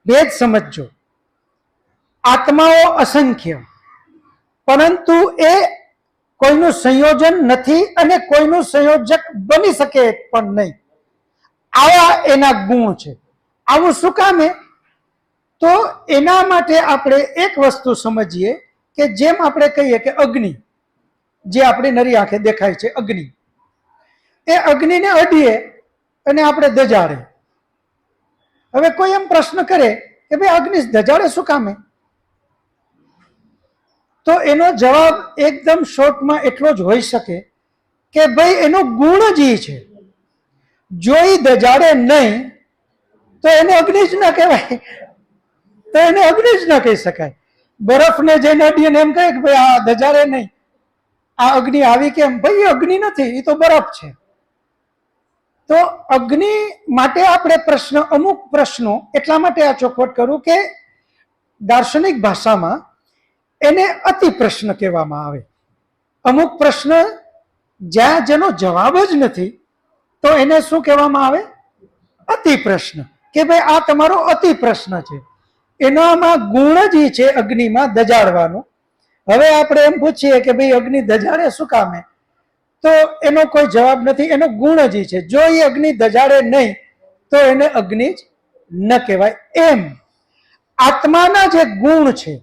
ભેદ સમજો. આત્માઓ અસંખ્ય, પરંતુ એ કોઈનું સંયોજન નથી અને કોઈનું સંયોજક બની શકે પણ નહીં. આવા એના ગુણ છે. આવું શું કામે? તો એના માટે આપણે એક વસ્તુ સમજીએ કે જેમ આપણે કહીએ કે અગ્નિ, જે આપણી નરી આંખે દેખાય છે અગ્નિ, એ અગ્નિને અડીએ અને આપણે દજાડે. હવે કોઈ એમ પ્રશ્ન કરે કે ભાઈ અગ્નિ દજાડે શું કામે? તો એનો જવાબ એકદમ શોર્ટમાં એટલો જ હોઈ શકે કે ભાઈ એનો ગુણ જ ઈ છે. જો એ દજાડે નહીં તો એને અગ્નિ જ ન કહેવાય, તો એને અગ્નિ જ ન કહી શકાય. બરફને જઈને અડીને એમ કહે કે ભાઈ આ દજાડે નહીં, આ અગ્નિ આવી કેમ? ભાઈ એ અગ્નિ નથી, એ તો બરફ છે. તો અગ્નિ માટે આપણે અમુક પ્રશ્નો એટલા માટે આ ચોખવટ કરું કે દાર્શનિક ભાષામાં એને અતિ પ્રશ્ન કહેવામાં આવે. અમુક પ્રશ્ન જ્યાં જેનો જવાબ જ નથી તો એને શું કહેવામાં આવે? અતિ પ્રશ્ન. કે ભાઈ આ તમારો અતિ પ્રશ્ન છે. એનામાં ગુણ જ છે અગ્નિમાં દજાડવાનું. હવે આપણે એમ પૂછીએ કે ભાઈ અગ્નિ દજાડે શું કામે? તો એનો કોઈ જવાબ નથી, એનો ગુણ જ છે. જો એ અગ્નિ દજાડે નહીં તો એને અગ્નિ જ ન કહેવાય. એમ આત્માના જે ગુણ છે,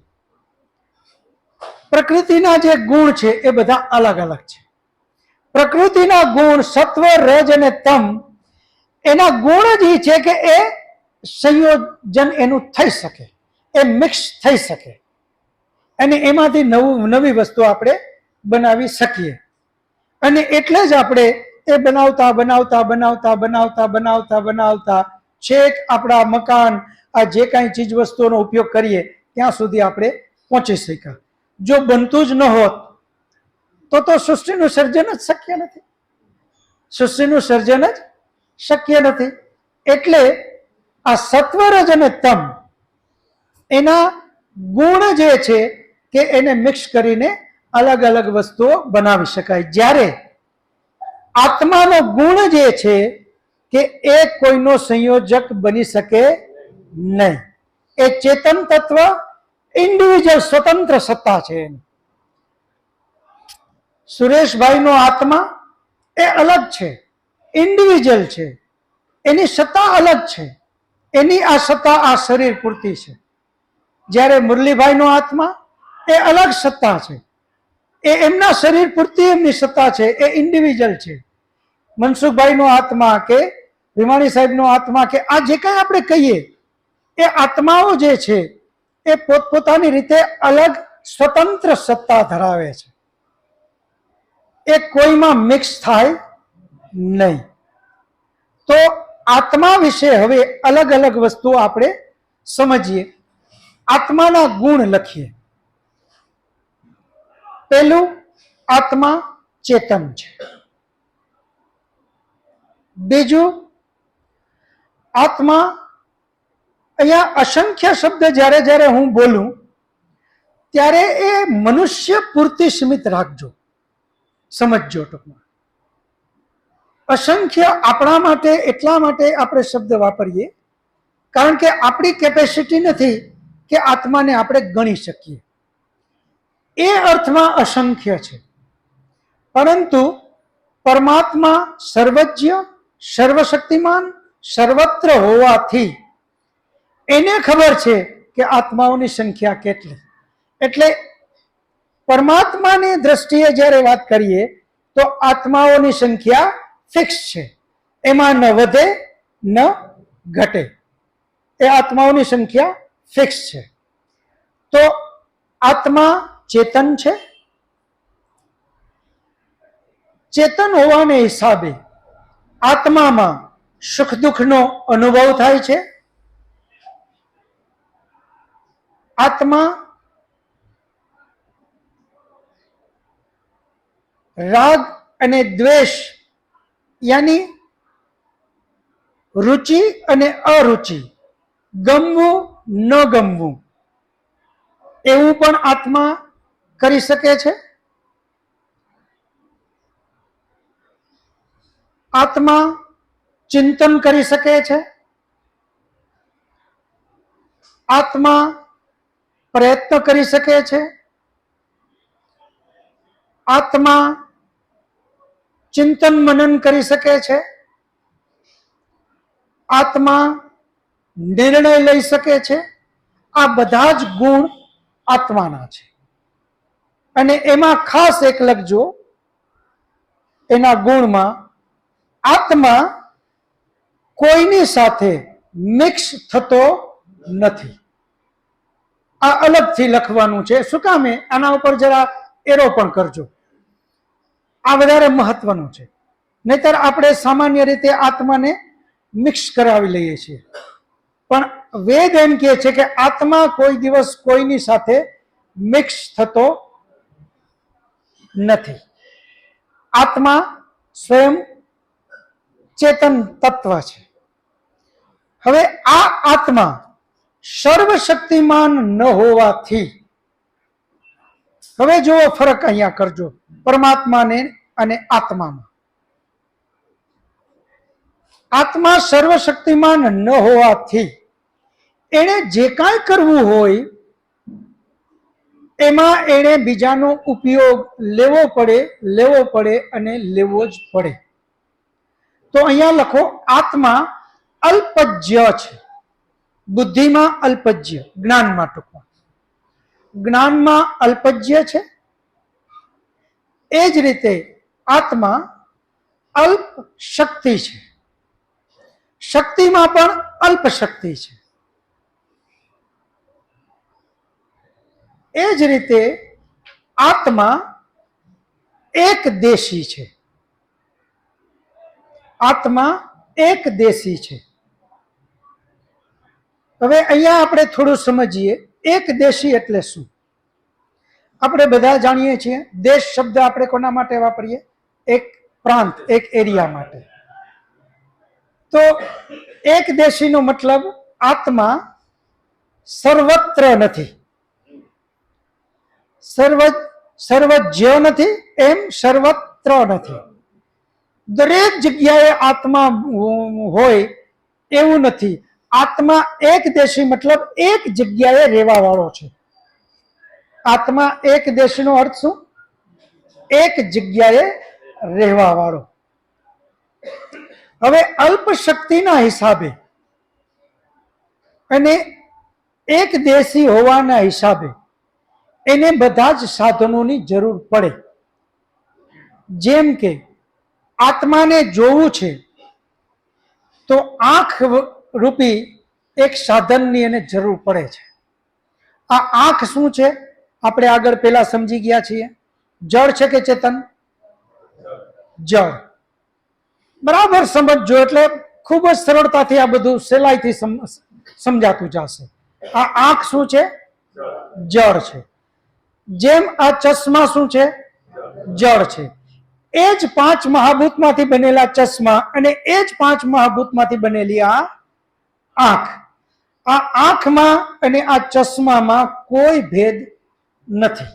પ્રકૃતિના જે ગુણ છે એ બધા અલગ અલગ છે. પ્રકૃતિના ગુણ સત્વ, રજ અને તમ, એના ગુણ જ એ છે કે એ સંયોજન એનું થઈ શકે, એ મિક્સ થઈ શકે અને એમાંથી નવી વસ્તુ આપણે બનાવી શકીએ. અને એટલે જ આપણે એ બનાવતા બનાવતા બનાવતા બનાવતા બનાવતા બનાવતા છેક આપણા મકાન, આ જે કાંઈ ચીજ વસ્તુઓનો ઉપયોગ કરીએ ત્યાં સુધી આપણે પહોંચી શક્યા. જો બનતું જ ન હોત તો સૃષ્ટિનું સર્જન જ શક્ય નથી. સૃષ્ટિનું સર્જન જ શક્ય નથી. એટલે આ સત્વરજ અને તમ એના ગુણ જે છે કે એને મિક્સ કરીને અલગ અલગ વસ્તુઓ બનાવી શકાય. જ્યારે આત્માનો ગુણ જે છે કે એ કોઈનો સંયોજક બની શકે નહીં. એ ચેતન તત્વ ઇન્ડિવિજ્યુઅલ સ્વતંત્ર સત્તા છે. સુરેશભાઈનો આત્મા એ અલગ છે, ઇન્ડિવિજ્યુઅલ છે, એની સત્તા અલગ છે. એની આ સત્તા આ શરીર પૂરતી છે. જ્યારે મુરલીભાઈનો આત્મા એ અલગ સત્તા છે, એ એમના શરીર પૂરતી એમની સત્તા છે, એ ઇન્ડિવિજ્યુઅલ છે. મનસુખભાઈનો આત્મા કે ભીમાણી સાહેબનો આત્મા કે આ જે કંઈ આપણે કહીએ એ આત્માઓ જે છે એ પોતપોતાની રીતે અલગ સ્વતંત્ર સત્તા ધરાવે છે. એ કોઈમાં મિક્સ થાય નહીં. તો આત્મા વિશે હવે અલગ અલગ વસ્તુઓ આપણે સમજીએ. આત્માના ગુણ લખીએ. પહેલું, આત્મા ચેતન છે. બીજું, આત્મા, અહીંયા અસંખ્ય શબ્દ જ્યારે જ્યારે હું બોલું ત્યારે એ મનુષ્ય પૂરતી સીમિત રાખજો, સમજજો. ટૂંકમાં અસંખ્ય આપણા માટે એટલા માટે આપણે શબ્દ વાપરીએ કારણ કે આપણી કેપેસિટી નથી કે આત્માને આપણે ગણી શકીએ. એ અર્થમાં અસંખ્ય છે. પરંતુ પરમાત્મા સર્વજ્ઞ, સર્વશક્તિમાન, સર્વત્ર હોવાથી એને ખબર છે કે આત્માઓની સંખ્યા કેટલી. એટલે પરમાત્માની દ્રષ્ટિએ જ્યારે વાત કરીએ તો આત્માઓની સંખ્યા ફિક્સ છે, એમાં ન વધે ન ઘટે. એ આત્માઓની સંખ્યા ફિક્સ છે. તો આત્મા ચેતન છે. ચેતન હોવાને હિસાબે આત્મામાં સુખ દુઃખનો અનુભવ થાય છે. આત્મા રાગ અને દ્વેષ યાની રુચિ અને અરુચિ, ગમવું ન ગમવું, એવું પણ આત્મા કરી શકે છે. આત્મા ચિંતન કરી શકે છે. આત્મા પ્રયત્ન કરી શકે છે. આત્મા ચિંતન મનન કરી શકે છે. આત્મા નિર્ણય લઈ શકે છે. આ બધા જ ગુણ આત્માના છે. અને એમાં ખાસ એક લખજો, એના ગુણમાં આત્મા કોઈની સાથે મિક્સ થતો નથી. આ અલગથી લખવાનું છે. શું કામે? આના ઉપર જરા એરો પણ કરજો. આ વધારે મહત્વનું છે. નહીતર આપણે સામાન્ય રીતે આત્માને મિક્સ કરાવી લઈએ છીએ. પણ વેદ એમ કહે છે કે આત્મા કોઈ દિવસ કોઈની સાથે મિક્સ થતો નથી. આત્મા સ્વયં ચેતન તત્વ છે. હવે આ આત્મા સર્વશક્તિમાન ન હોવાથી, હવે જો ફરક અહીંયા કરજો પરમાત્માને અને આત્મામાં. આત્મા સર્વશક્તિમાન ન હોવાથી એને જે કાંઈ કરવું હોય એમાં એને બીજાનો ઉપયોગ લેવો પડે અને લેવો જ પડે. તો અહીંયા લખો, આત્મા અલ્પજ્ય છે. બુદ્ધિમાં અલ્પજ્ય, જ્ઞાનમાં ટૂંકમાં જ્ઞાનમાં અલ્પજ્ય છે. એ જ રીતે આત્મા અલ્પ શક્તિ છે. શક્તિમાં પણ અલ્પ શક્તિ છે. એ જ રીતે આત્મા એક દેશી છે. આત્મા એક દેશી છે. હવે અહીંયા આપણે થોડું સમજીએ, એક દેશી એટલે શું? આપણે બધા જાણીએ છીએ, દેશ શબ્દ આપણે કોના માટે વાપરીએ? એક પ્રાંત, એક એરિયા માટે. તો એક દેશીનો મતલબ આત્મા સર્વત્ર નથી, સર્વજ્ય નથી, એમ સર્વત્ર નથી. દરેક જગ્યાએ આત્મા હોય એવું નથી. આત્મા એક દેશી મતલબ એક જગ્યાએ રહેવા વાળો છે. આત્મા એક દેશીનો અર્થ શું? એક જગ્યાએ રહેવા વાળો. હવે અલ્પ શક્તિના હિસાબે અને એક દેશી હોવાના હિસાબે એને બધા જ સાધનોની જરૂર પડે. જેમ કે આત્માને જોવું છે તો આંખ રૂપી એક સાધનની એને જરૂર પડે છે. આ આંખ શું છે? આપણે આગળ પેલા સમજી ગયા છીએ. જળ છે કે ચેતન? જળ. બરાબર સમજજો, એટલે ખૂબ જ સરળતાથી આ બધું સહેલાઈથી સમજાતું જશે. આ આંખ શું છે? જળ છે. જેમ આ ચશ્મા શું છે? જળ છે. એ જ 5 મહાભૂતમાંથી બનેલા ચશ્મા અને એ જ 5 મહાભૂતમાંથી બનેલી આ આંખ. આ આંખમાં અને આ ચશ્મામાં કોઈ ભેદ નથી.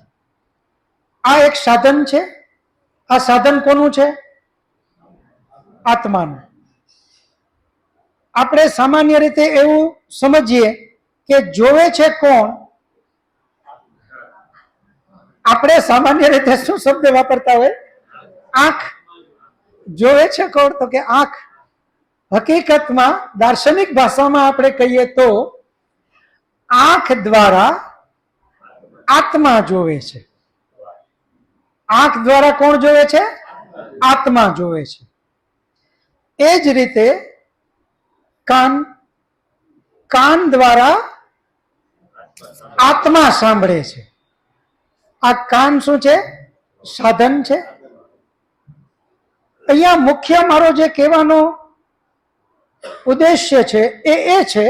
આ એક સાધન છે. આ સાધન કોનું છે? આત્માનું. આપણે સામાન્ય રીતે એવું સમજીએ કે જોવે છે કોણ? આપણે સામાન્ય રીતે શું શબ્દ વાપરતા હોય? આંખ. જોવે છે કોણ? તો કે આંખ. હકીકતમાં દાર્શનિક ભાષામાં આપણે કહીએ તો આંખ દ્વારા આત્મા જોવે છે. આંખ દ્વારા કોણ જોવે છે? આત્મા જોવે છે. એ જ રીતે કાન, કાન દ્વારા આત્મા સાંભળે છે. આ કાન શું છે? સાધન છે. અહીંયા મુખ્ય મારો જે કહેવાનો ઉદ્દેશ્ય છે એ છે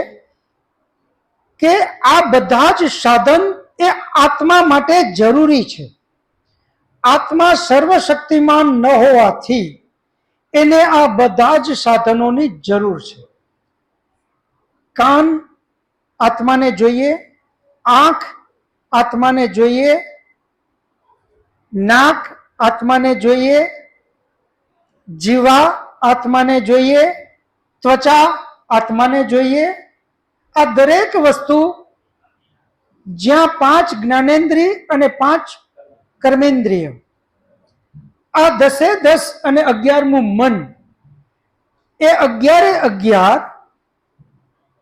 કે આ બધા જ સાધન એ આત્મા માટે જરૂરી છે. આત્મા સર્વશક્તિમાન ન હોવાથી એને આ બધા જ સાધનોની જરૂર છે. કાન આત્માને જોઈએ, આંખ આત્માને જોઈએ, નાક આત્માને જોઈએ, જીવા આત્માને જોઈએ, ત્વચા આત્માને જોઈએ. આ દરેક વસ્તુ જ્યાં 5 જ્ઞાનેન્દ્રિય અને 5 કર્મેન્દ્રિય, આ 10 અને 11મું મન, એ 11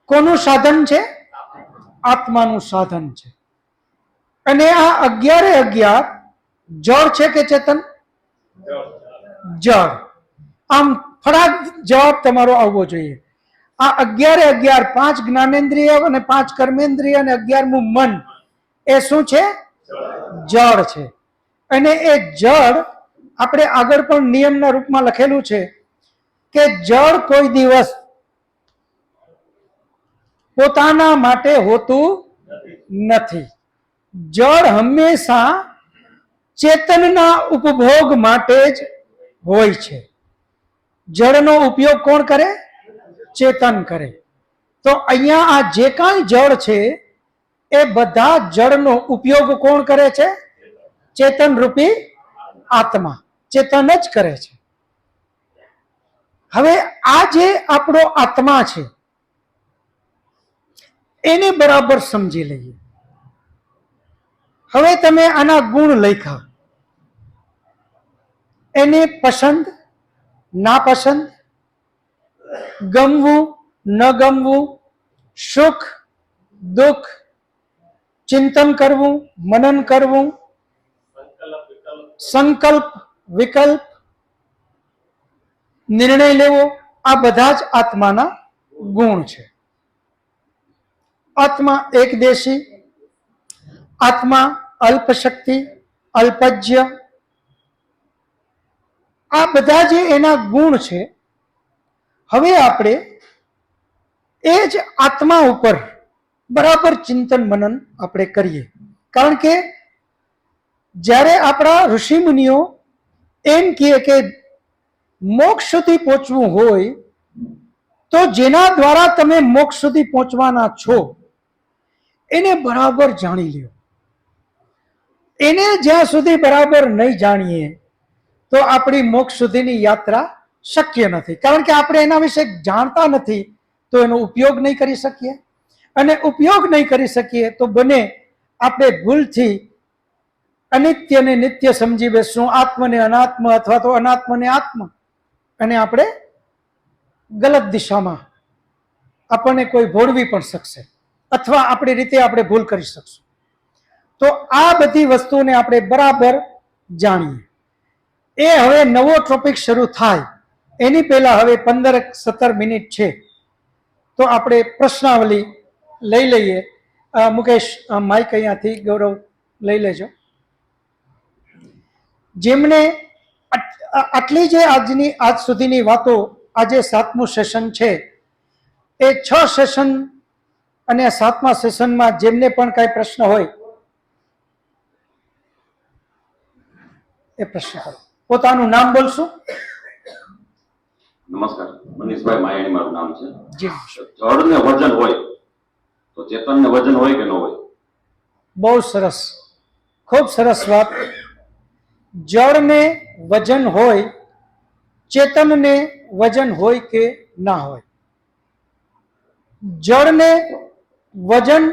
કોનું સાધન છે? આત્માનું સાધન છે. અને આ 11 જળ છે કે ચેતન? જળ. આમ ફટાક જવાબ તમારો આવવો જોઈએ. આ 11 5 જ્ઞાનેન્દ્રિય અને 5 કર્મેન્દ્રિય અને 11મું મન, એ શું છે? જળ છે. અને એ જળ, આપણે આગળ પણ નિયમના રૂપમાં લખેલું છે કે જળ કોઈ દિવસ પોતાના માટે હોતું નથી. જળ હંમેશા ચેતનના ઉપભોગ માટે જ હોય છે. જળનો ઉપયોગ કોણ કરે? ચેતન કરે. તો અહીંયા આ જે કાંઈ જળ છે એ બધા જળનો ઉપયોગ કોણ કરે છે? ચેતન રૂપી આત્મા, ચેતન જ કરે છે. હવે આ જે આપણો આત્મા છે એને બરાબર સમજી લઈએ. હવે તમે આના ગુણ લખ્યા, એને પસંદ, નાપસંદ, ગમવું, ન ગમવું, સુખ, દુઃખ, ચિંતન કરવું, મનન કરવું, સંકલ્પ, વિકલ્પ, નિર્ણય લેવો, આ બધા જ આત્માના ગુણ છે. આત્મા એકદેશી, આત્મા અલ્પશક્તિ, અલ્પજ્ય, આ બધા જે એના ગુણ છે. હવે આપણે એ જ આત્મા ઉપર બરાબર ચિંતન મનન આપણે કરીએ. કારણ કે જ્યારે આપણા ઋષિમુનિઓ એમ કહે કે મોક્ષ સુધી પહોંચવું હોય તો જેના દ્વારા તમે મોક્ષ સુધી પહોંચવાના છો એને બરાબર જાણી લ્યો. એને જ્યાં સુધી બરાબર નહીં જાણીએ તો આપણી મોક્ષ સુધીની યાત્રા શક્ય નથી. કારણ કે આપણે એના વિશે જાણતા નથી તો એનો ઉપયોગ નહીં કરી શકીએ, અને ઉપયોગ નહીં કરી શકીએ તો બને આપણે ભૂલથી અનિત્યને નિત્ય સમજી બેસશું, આત્મને અનાત્મ અથવા તો અનાત્મને આત્મ, અને આપણે ગલત દિશામાં આપણને કોઈ ભોળવી પણ શકશે, અથવા આપણી રીતે આપણે ભૂલ કરી શકશું. તો આ બધી વસ્તુને આપણે બરાબર જાણીએ. એ હવે નવો ટોપિક શરૂ થાય એની પહેલા હવે 15-17 મિનિટ છે તો આપણે પ્રશ્નાવલી લઈ લઈએ. મુકેશ, માઇક અહીંયાથી ગૌરવ લઈ લેજો. જેમને આટલી જે આજ સુધીની વાતો, આજે 7મું સેશન છે, એ 6 સેશન અને 7મા સેશનમાં જેમને પણ કાંઈ પ્રશ્ન હોય એ પ્રશ્ન કરો. પોતાનું નામ બોલશું.
નમસ્કાર, મનીષભાઈ માયાણી મારું નામ છે.
જી.
જળ ને વજન હોય તો ચેતન ને વજન હોય કે ન હોય?
બહુ સરસ, ખૂબ સરસ વાત. જળને વજન હોય, ચેતનને વજન હોય કે ના હોય? જળને વજન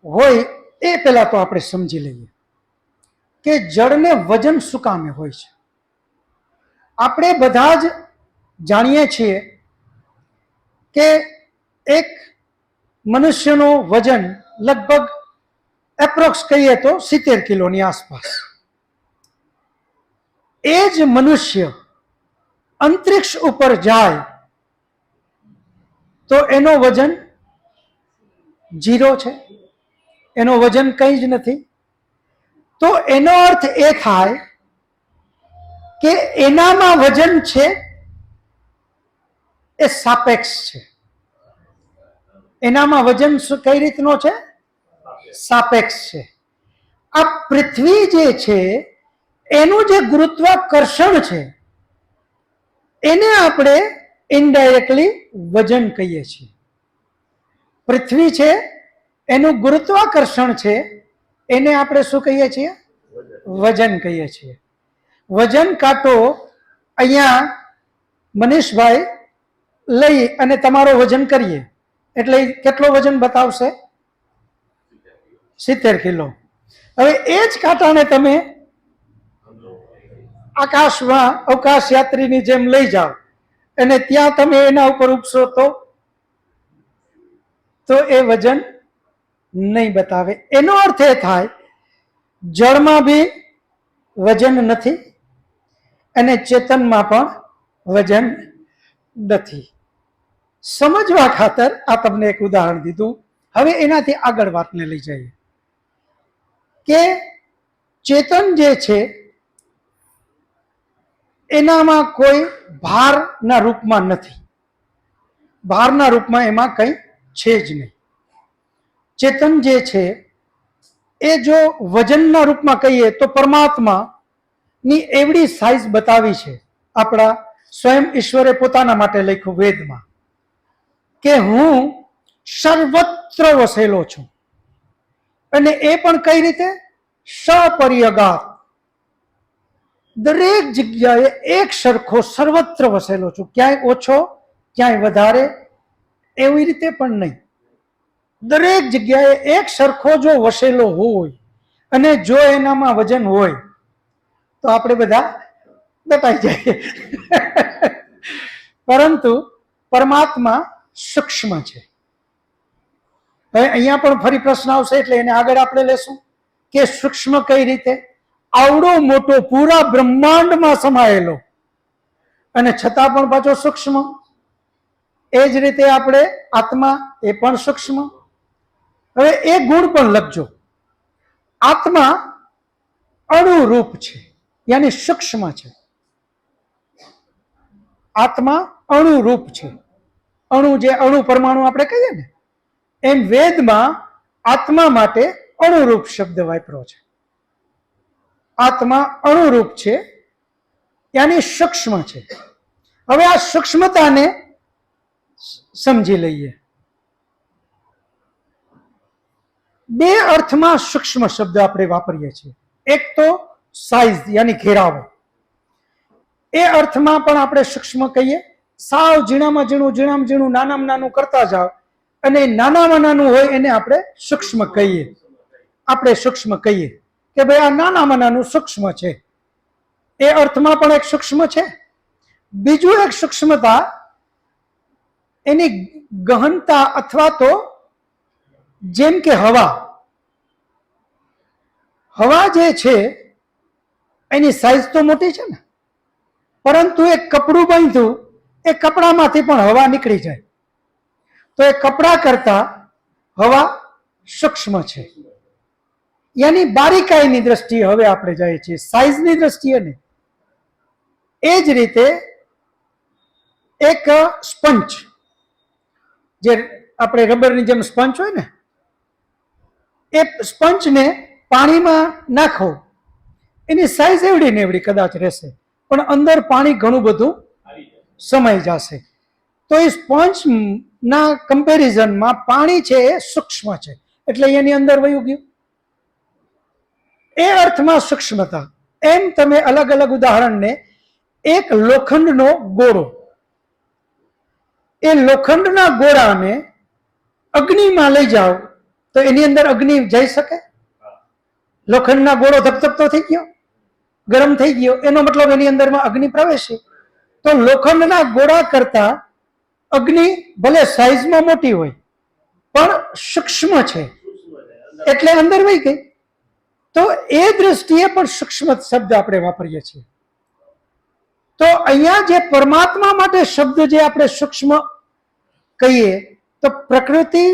હોય એ પહેલા તો આપણે સમજી લઈએ કે જળને વજન શું કામે હોય છે. આપણે બધા જ જાણીએ છીએ કે એક મનુષ્યનું વજન લગભગ એપ્રોક્સ કહીએ તો 70 કિલોની આસપાસ. એ જ મનુષ્ય અંતરિક્ષ ઉપર જાય તો એનો વજન 0 છે, એનો વજન કંઈ જ નથી. તો એનો અર્થ એ થાય કે એનામાં વજન છે એ સાપેક્ષ છે. એનામાં વજન કઈ રીતનો છે? સાપેક્ષ છે. આ પૃથ્વી જે છે એનું જે ગુરુત્વાકર્ષણ છે એને આપણે ઇનડાયરેક્ટલી વજન કહીએ છીએ. પૃથ્વી છે એનું ગુરુત્વાકર્ષણ છે એને આપણે શું કહીએ છીએ? વજન કહીએ છીએ. વજન કાંટો અહીંયા મનીષભાઈ લઈ અને તમારો વજન કરીએ એટલે કેટલો વજન બતાવશે? 70 કિલો. હવે એ જ કાંટાને તમે આકાશમાં અવકાશ યાત્રીની જેમ લઈ જાઓ અને ત્યાં તમે એના ઉપર ઉપસો તો એ વજન નહીં બતાવે. એનો અર્થ એ થાય જળમાં બી વજન નથી અને ચેતનમાં પણ વજન નથી. સમજવા ખાતર આ તમને એક ઉદાહરણ દીધું. હવે એનાથી આગળ વાતને લઈ જઈએ કે ચેતન જે છે એનામાં કોઈ ભારના રૂપમાં નથી. ભારના રૂપમાં એમાં કંઈ છે જ નહીં. ચેતન જે છે એ જો વજનના રૂપમાં કહીએ તો પરમાત્માની એવડી સાઈઝ બતાવી છે આપણા સ્વયં ઈશ્વરે પોતાના માટે લખ્યું વેદમાં કે હું સર્વત્ર વસેલો છું. અને એ પણ કઈ રીતે? સપરિયગાત. દરેક જગ્યાએ એક સરખો સર્વત્ર વસેલો છું. ક્યાંય ઓછો ક્યાંય વધારે એવી રીતે પણ નહીં. દરેક જગ્યાએ એક સરખો જો વસેલો હોય અને જો એનામાં વજન હોય તો આપણે બધા દટાઈ જઈએ. પરંતુ પરમાત્મા સૂક્ષ્મ છે. હવે અહીંયા પણ ફરી પ્રશ્ન આવશે એટલે એને આગળ આપણે લેશું કે સૂક્ષ્મ કઈ રીતે? આવડો મોટો પૂરા બ્રહ્માંડમાં સમાયેલો અને છતાં પણ પાછો સૂક્ષ્મ. એ જ રીતે આપણે આત્મા એ પણ સૂક્ષ્મ. હવે એ ગુણ પણ લખજો. આત્મા અણુરૂપ છે યાની સૂક્ષ્મ છે. આત્મા અણુરૂપ છે. અણુ જે અણુ પરમાણુ આપણે કહીએ ને એમ વેદમાં આત્મા માટે અણુરૂપ શબ્દ વાપર્યો છે. આત્મા અણુરૂપ છે યાની સૂક્ષ્મ છે. હવે આ સૂક્ષ્મતાને સમજી લઈએ. બે અર્થમાં સૂક્ષ્મ શબ્દ આપણે વાપરીએ છીએ. એક તો સાઈઝ યાની ઘેરાવો. એ અર્થમાં પણ આપણે સૂક્ષ્મ કહીએ. સાવ ઝીણામાં ઝીણું ઝીણામાં ઝીણું નાનામાં નાનું કરતા જાઓ અને નાનામાં નાનું હોય એને આપણે સૂક્ષ્મ કહીએ. આપણે સૂક્ષ્મ કહીએ કે ભાઈ આ નાનામાં નાનું સૂક્ષ્મ છે. એ અર્થમાં પણ એક સૂક્ષ્મ છે. બીજું એક સૂક્ષ્મતા એની ગહનતા અથવા તો જેમ કે હવા જે છે એની સાઈઝ તો મોટી છે ને, પરંતુ એક કપડું બાંધ્યું એ કપડામાંથી પણ હવા નીકળી જાય તો એ કપડા કરતા હવા સૂક્ષ્મ છે. યાની બારીકાઈની દ્રષ્ટિએ હવે આપણે જઈએ છીએ, સાઈઝની દ્રષ્ટિએ નહીં. એ જ રીતે એક સ્પંચ, જે આપણે રબરની જેમ સ્પંચ હોય ને, એ સ્પંચને પાણીમાં નાખો એની સાઈઝ એવડી ને એવડી કદાચ રહેશે પણ અંદર પાણી ઘણું બધું સમાઈ જશે. તો એ સ્પંચના કમ્પેરિઝનમાં પાણી છે એ સૂક્ષ્મ છે એટલે એની અંદર વયું ગયું. એ અર્થમાં સૂક્ષ્મતા. એમ તમે અલગ અલગ ઉદાહરણને, એક લોખંડનો ગોળો, એ લોખંડના ગોળાને અગ્નિમાં લઈ જાઓ તો એની અંદર અગ્નિ જઈ શકે? લોખંડના ગોળો ધકધકતો થઈ ગયો, ગરમ થઈ ગયો, એનો મતલબ એની અંદરમાં અગ્નિ પ્રવેશી. તો લોખંડના ગોળા કરતા અગ્નિ ભલે સાઈઝમાં મોટી હોય પણ સૂક્ષ્મ છે એટલે અંદર વહી ગઈ. તો એ દ્રષ્ટિએ પણ સૂક્ષ્મ શબ્દ આપણે વાપરીએ છીએ. તો અહીંયા જે પરમાત્મા માટે શબ્દ જે આપણે સૂક્ષ્મ કહીએ તો પ્રકૃતિ,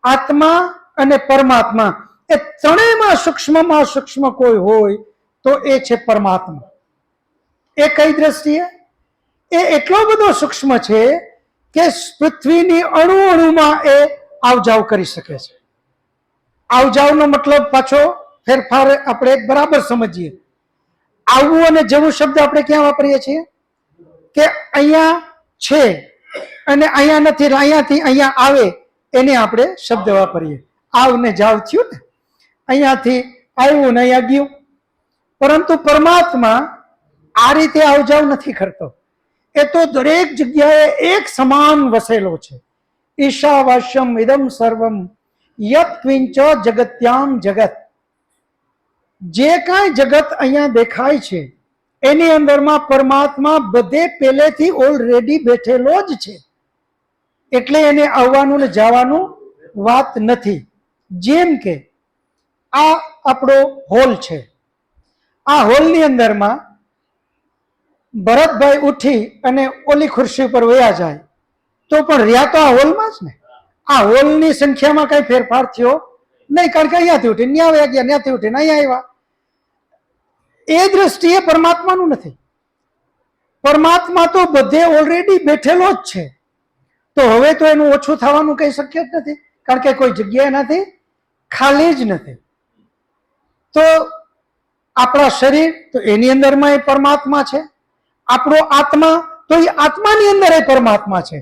આત્મા અને પરમાત્મા એ ત્રણેયમાં સૂક્ષ્મમાં સૂક્ષ્મ કોઈ હોય તો એ છે પરમાત્મા. એ કઈ દ્રષ્ટિએ? એ એટલો બધો સૂક્ષ્મ છે કે પૃથ્વીની અણુ અણુમાં એ આવજાવ કરી શકે છે. આવજાવનો મતલબ પાછો ફેરફાર આપણે બરાબર સમજીએ. આવવું અને જવું શબ્દ આપણે ક્યાં વાપરીએ છીએ? કે અહીંયા છે અને અહીંયા નથી, અહીંયાથી અહીંયા આવે એને આપણે શબ્દ વાપરીએ. આવ ને જાવ થયું ને, અહીંયાથી આવ્યું ને અહીંયા ગયું. પરંતુ પરમાત્મા આ રીતે આવ જાવ નથી કરતો. એ તો દરેક જગ્યાએ એક સમાન વસેલો છે. ઈશાવાસ્યમ ઇદમ સર્વમ યત ક્વિંચ જગત્યામ જગત. જે કાંઈ જગત અહીંયા દેખાય છે એની અંદરમાં પરમાત્મા બધે પહેલેથી ઓલરેડી બેઠેલો જ છે. એટલે એને આવવાનું ને જવાનું વાત નથી. જેમ કે આ આપણો હોલ છે. આ હોલની અંદરમાં ભરતભાઈ ઉઠી અને ઓલી ખુરશી ઉપર વયા જાય તો પણ રહ્યા તો આ હોલમાં જ ને. આ હોલની સંખ્યામાં કઈ ફેરફાર થયો નહીં, કારણ કે અહીંયાથી ઉઠીને ત્યાં વયા ગયા, ત્યાંથી ઉઠીને અહીંયા આવ્યા. એ દ્રષ્ટિએ પરમાત્માનું નથી. પરમાત્મા તો બધે ઓલરેડી બેઠેલો જ છે. તો હવે તો એનું ઓછું થવાનું કઈ શક્ય જ નથી, કારણ કે કોઈ જગ્યાએ નથી, ખાલી જ નથી. તો આપણા શરીર તો એની અંદરમાં એ પરમાત્મા છે. આપણો આત્મા તો એ આત્માની અંદર એ પરમાત્મા છે.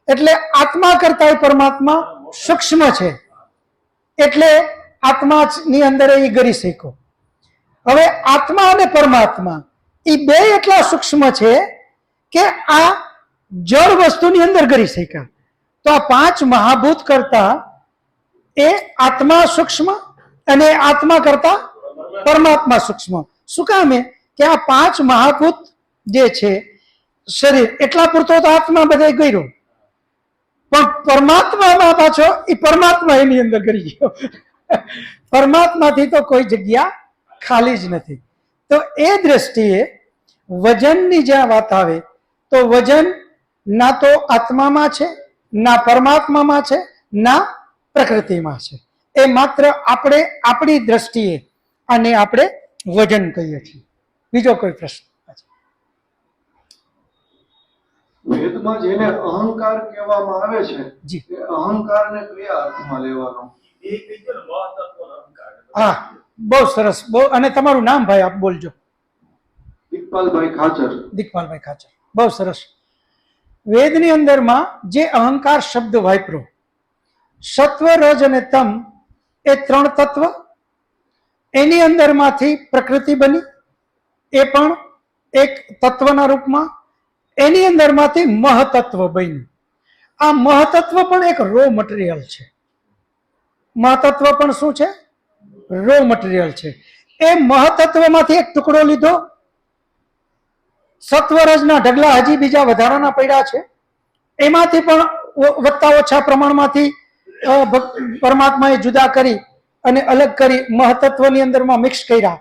એટલે આત્મા કરતા એ પરમાત્મા સૂક્ષ્મ છે. એટલે આત્માની અંદર એ ગરી શક્યો. હવે આત્મા અને પરમાત્મા એ બે એટલા સૂક્ષ્મ છે કે આ જળ વસ્તુની અંદર ગરી શક્યા. તો આ પાંચ મહાભૂત કરતા એ આત્મા સૂક્ષ્મ અને આત્મા કરતા પરમાત્મા સૂક્ષ્મ. શું કામે? કે આ પાંચ મહાભૂત જે છે શરીર એટલા પૂરતો તો આત્મા બધે ગયો, પણ પરમાત્મામાં પાછો એ પરમાત્મા એની અંદર ગરી ગયો. પરમાત્માથી તો કોઈ જગ્યા ખાલી જ નથી. તો એ દ્રષ્ટિએ વજનની જ્યાં વાત આવે તો વજન ના તો આત્મામાં છે, ના પરમાત્મામાં છે, ના પ્રકૃતિમાં છે. એ માત્ર આપણે આપણી દ્રષ્ટિએ આને આપણે વજન કહીએ છીએ. બીજો કોઈ પ્રશ્ન?
વેદમાં જેને અહંકાર કહેવામાં આવે છે,
જી.
એ અહંકારને કયા અર્થમાં લેવાનો?
હા, બહુ સરસ. બહુ. અને તમારું નામ ભાઈ આપ બોલજો.
દિગ્પાલભાઈ ખાચર.
દિગ્પાલભાઈ ખાચર, બહુ સરસ. વેદની અંદરમાં જે અહંકાર શબ્દ વાપરો, સત્વ, રજ અને તમ એ ત્રણ તત્વ, એની અંદરમાંથી પ્રકૃતિ બની, એ પણ એક તત્વના રૂપમાં. એની અંદરમાંથી મહતત્વ બન્યું. આ મહતત્વ પણ એક રો મટીરિયલ છે. મહતત્વ પણ શું છે? રો મટીરિયલ છે. એ મહતત્વમાંથી એક ટુકડો લીધો. સત્વરજના ઢગલા હજી બીજા વધારાના પડ્યા છે. એમાંથી પણ વધતા ઓછા પ્રમાણમાંથી પરમાત્માએ જુદા કરી અને અલગ કરી મહતત્વની અંદરમાં મિક્સ કર્યા.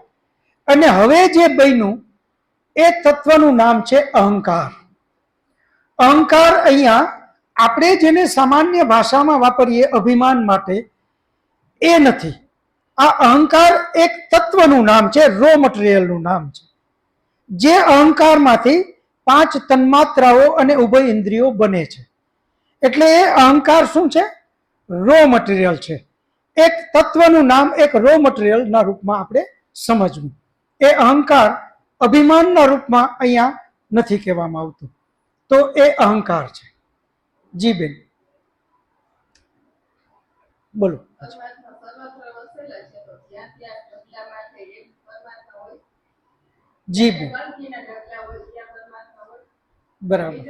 અને હવે જે બન્યું એ તત્વનું નામ છે અહંકાર. અહંકાર અહીંયા આપણે જેને સામાન્ય ભાષામાં વાપરીએ અભિમાન માટે, એ નથી. આ અહંકાર એક તત્વનું નામ છે, રો મટીરિયલનું નામ છે. જે અહંકારમાંથી પાંચ તન્માત્રાઓ અને ઉભય ઇન્દ્રિયો બને છે. એટલે એ અહંકાર શું છે? રો મટીરિયલ છે. એક તત્વનું નામ એક રો મટીરિયલના રૂપમાં આપણે સમજવું. એ અહંકાર અભિમાનના રૂપમાં અહીંયા નથી કહેવામાં આવતું. તો એ અહંકાર છે. જી બેન, બોલો. જી બેન, બરાબર.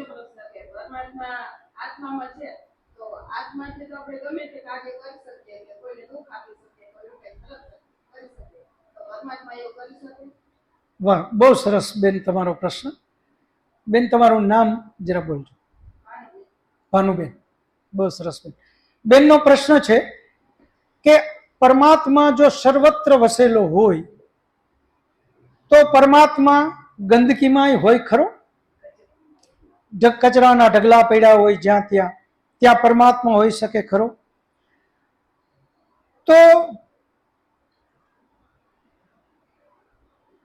વાહ, બહુ સરસ બેન તમારો પ્રશ્ન. બેન તમારું નામ જરા બોલજો. ભાનુબેન, બહુ સરસ બેન. બેનનો પ્રશ્ન છે કે પરમાત્મા જો સર્વત્ર વસેલો હોય તો પરમાત્મા ગંદકીમાં હોય ખરો? કચરાના ઢગલા પડ્યા હોય જ્યાં ત્યાં પરમાત્મા હોઈ શકે ખરો? તો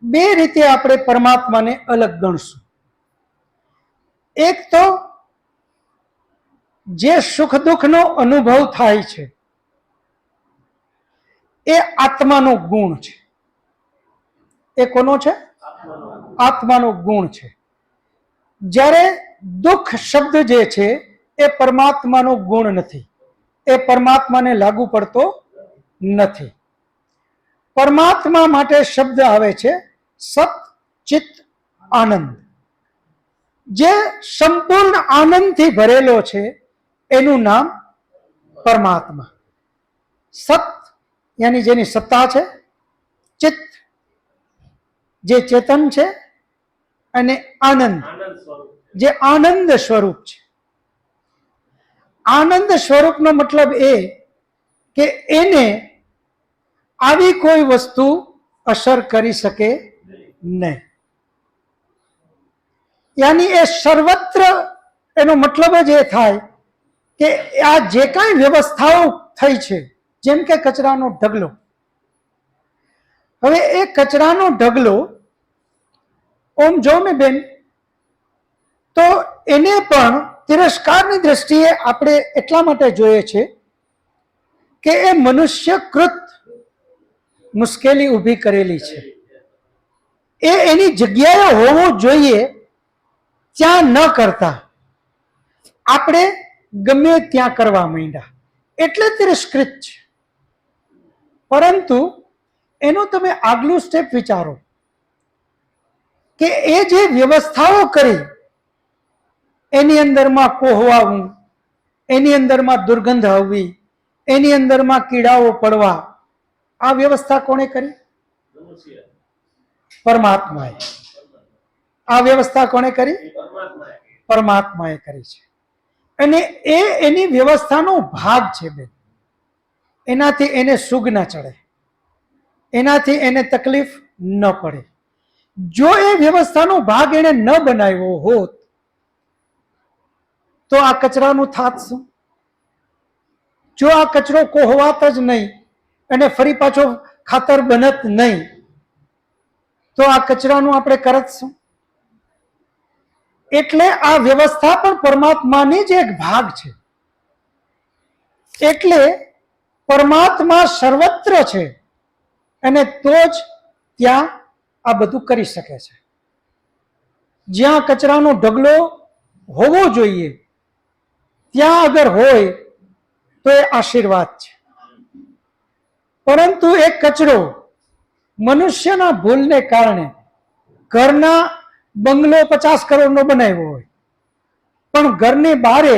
બે રીતે આપણે પરમાત્માને અલગ ગણશું. એક તો જે સુખ દુઃખનો અનુભવ થાય છે એ આત્માનો ગુણ છે. એ કોનો છે? આત્માનો ગુણ છે. જ્યારે દુઃખ શબ્દ જે છે એ પરમાત્માનો ગુણ નથી, એ પરમાત્માને લાગુ પડતો નથી. પરમાત્મા માટે શબ્દ આવે છે સત ચિત આનંદ. જે સંપૂર્ણ આનંદથી ભરેલો છે એનું નામ પરમાત્મા. સત યાની જેની સત્તા છે, ચિત્ત જે ચેતન છે, અને આનંદ જે આનંદ સ્વરૂપ છે. આનંદ સ્વરૂપનો મતલબ એ કે એને આવી કોઈ વસ્તુ અસર કરી શકે નહીં. યાની એ સર્વત્ર, એનો મતલબ જ એ થાય કે આ જે કાંઈ વ્યવસ્થાઓ થઈ છે, જેમ કે કચરાનો ઢગલો, હવે એ કચરાનો ઢગલો ઓમ જો ને બેન, તો એને પણ તિરસ્કારની દ્રષ્ટિએ આપણે એટલા માટે જોઈએ છે કે એ મનુષ્યકૃત મુશ્કેલી ઊભી કરેલી છે. એ એની જગ્યાએ હોવું જોઈએ ત્યાં ન કરતા આપણે ગમે ત્યાં કરવા માંડ્યા, એટલે તિરસ્કૃત છે. પરંતુ એનું તમે આગલું સ્ટેપ વિચારો કે એ જે વ્યવસ્થાઓ કરી, એની અંદરમાં કોહવાવું, એની અંદરમાં દુર્ગંધ આવવી, એની અંદરમાં કીડાઓ પડવા, આ વ્યવસ્થા કોણે કરી? પરમાત્માએ. આ વ્યવસ્થા કોણે કરી? પરમાત્માએ કરી છે. અને એ એની વ્યવસ્થાનો ભાગ છે બેન. એનાથી એને સુગ ના ચડે, એનાથી એને તકલીફ ન પડે. જો એ વ્યવસ્થાનો ભાગ એને ન બનાવ્યો હોત તો આ કચરાનું થાત શું? જો આ કચરો કોહવાત જ નહીં અને ફરી પાછો ખાતર બનત નહીં, તો આ કચરાનું આપણે કરત શું? એટલે આ વ્યવસ્થા પણ પરમાત્માની જ એક ભાગ છે. એટલે પરમાત્મા સર્વત્ર છે અને તો જ ત્યાં આ બધું કરી શકે છે. જ્યાં કચરાનો ઢગલો હોવો જોઈએ ત્યાં અગર હોય તો એ આશીર્વાદ છે. પરંતુ એ કચરો મનુષ્યના ભૂલને કારણે ઘરના બંગલો 50 કરોડનો બનાવ્યો હોય, પણ ઘરની બહારે